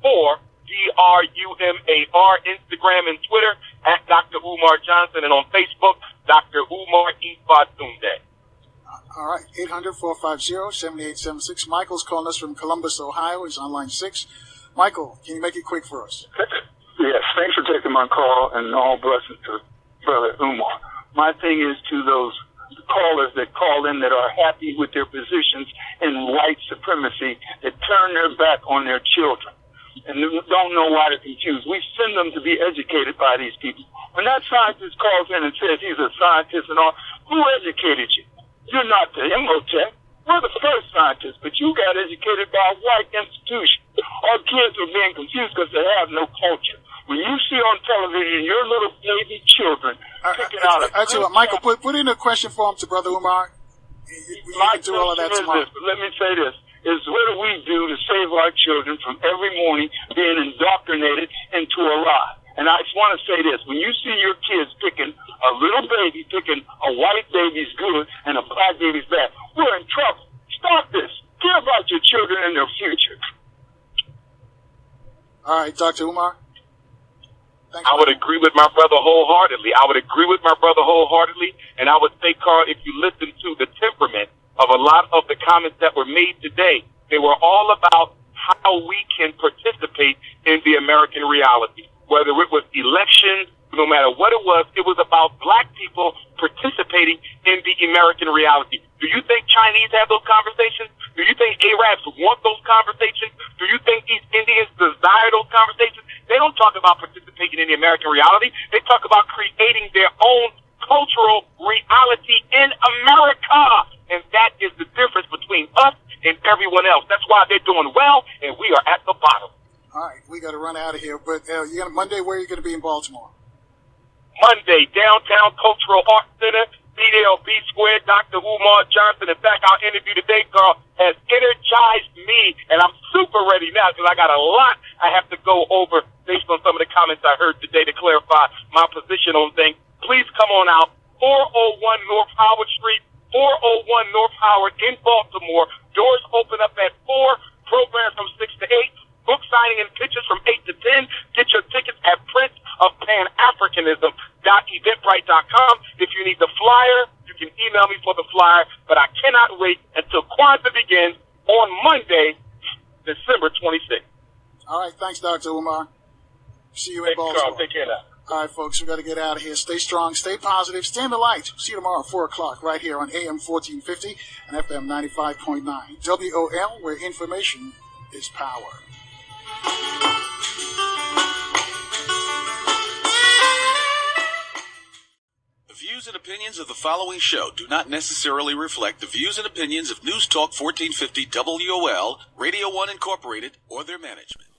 844-4-DRUMAR, Instagram and Twitter at Dr. Umar Johnson, and on Facebook, Dr. Umar Ifatunde. All right, 800-450-7876. Michael's calling us from Columbus, Ohio. He's on line 6. Michael, can you make it quick for us? Yes, thanks for taking my call, and all blessings to Brother Umar. My thing is to those callers that call in that are happy with their positions in white supremacy, that turn their back on their children and don't know why they're confused. We send them to be educated by these people. When that scientist calls in and says he's a scientist and all, who educated you? You're not the Imhotep. We're the first scientists, but you got educated by a white institution. Our kids are being confused because they have no culture. When you see on television your little baby children picking out a... Actually, Michael, put in a question for him to Brother Umar. We can do all of that tomorrow. Let me say this. What do we do to save our children from every morning being indoctrinated into a lie? And I just want to say this. When you see your kids picking a little baby, picking a white baby's good and a black baby's bad, we're in trouble. Stop this. Care about your children and their future. All right, Dr. Umar. I would agree with my brother wholeheartedly. And I would say, Carl, if you listen to the temperament of a lot of the comments that were made today, they were all about how we can participate in the American reality. Whether it was elections, no matter what it was about black people participating in the American reality. Do you think Chinese have those conversations? Do you think Arabs want those conversations? Do you think East Indians desire those conversations? They don't talk about participating in the American reality. They talk about creating their own cultural reality in America. And that is the difference between us and everyone else. That's why they're doing well, and we are at the bottom. All right, we got to run out of here. But Monday, where are you going to be in Baltimore? Monday, downtown Cultural Arts Center, CLB Square, Dr. Umar Johnson. In fact, our interview today, Carl, has energized me, and I'm super ready now because I got a lot I have to go over based on some of the comments I heard today to clarify my position on things. Please come on out, 401 North Howard Street, 401 North Howard in Baltimore. Doors open up at 4, programs from 6 to 8. Book signing and pictures from 8 to 10. Get your tickets at PrinceofPanAfricanism.eventbrite.com. If you need the flyer, you can email me for the flyer. But I cannot wait until Kwanzaa begins on Monday, December 26th. All right, thanks, Dr. Umar. See you in Baltimore. Carl, take care now. All right, folks, we got to get out of here. Stay strong, stay positive, stay in the light. See you tomorrow at 4 o'clock right here on AM 1450 and FM 95.9. WOL, where information is power. The views and opinions of the following show do not necessarily reflect the views and opinions of News Talk 1450 WOL, Radio 1 Incorporated, or their management.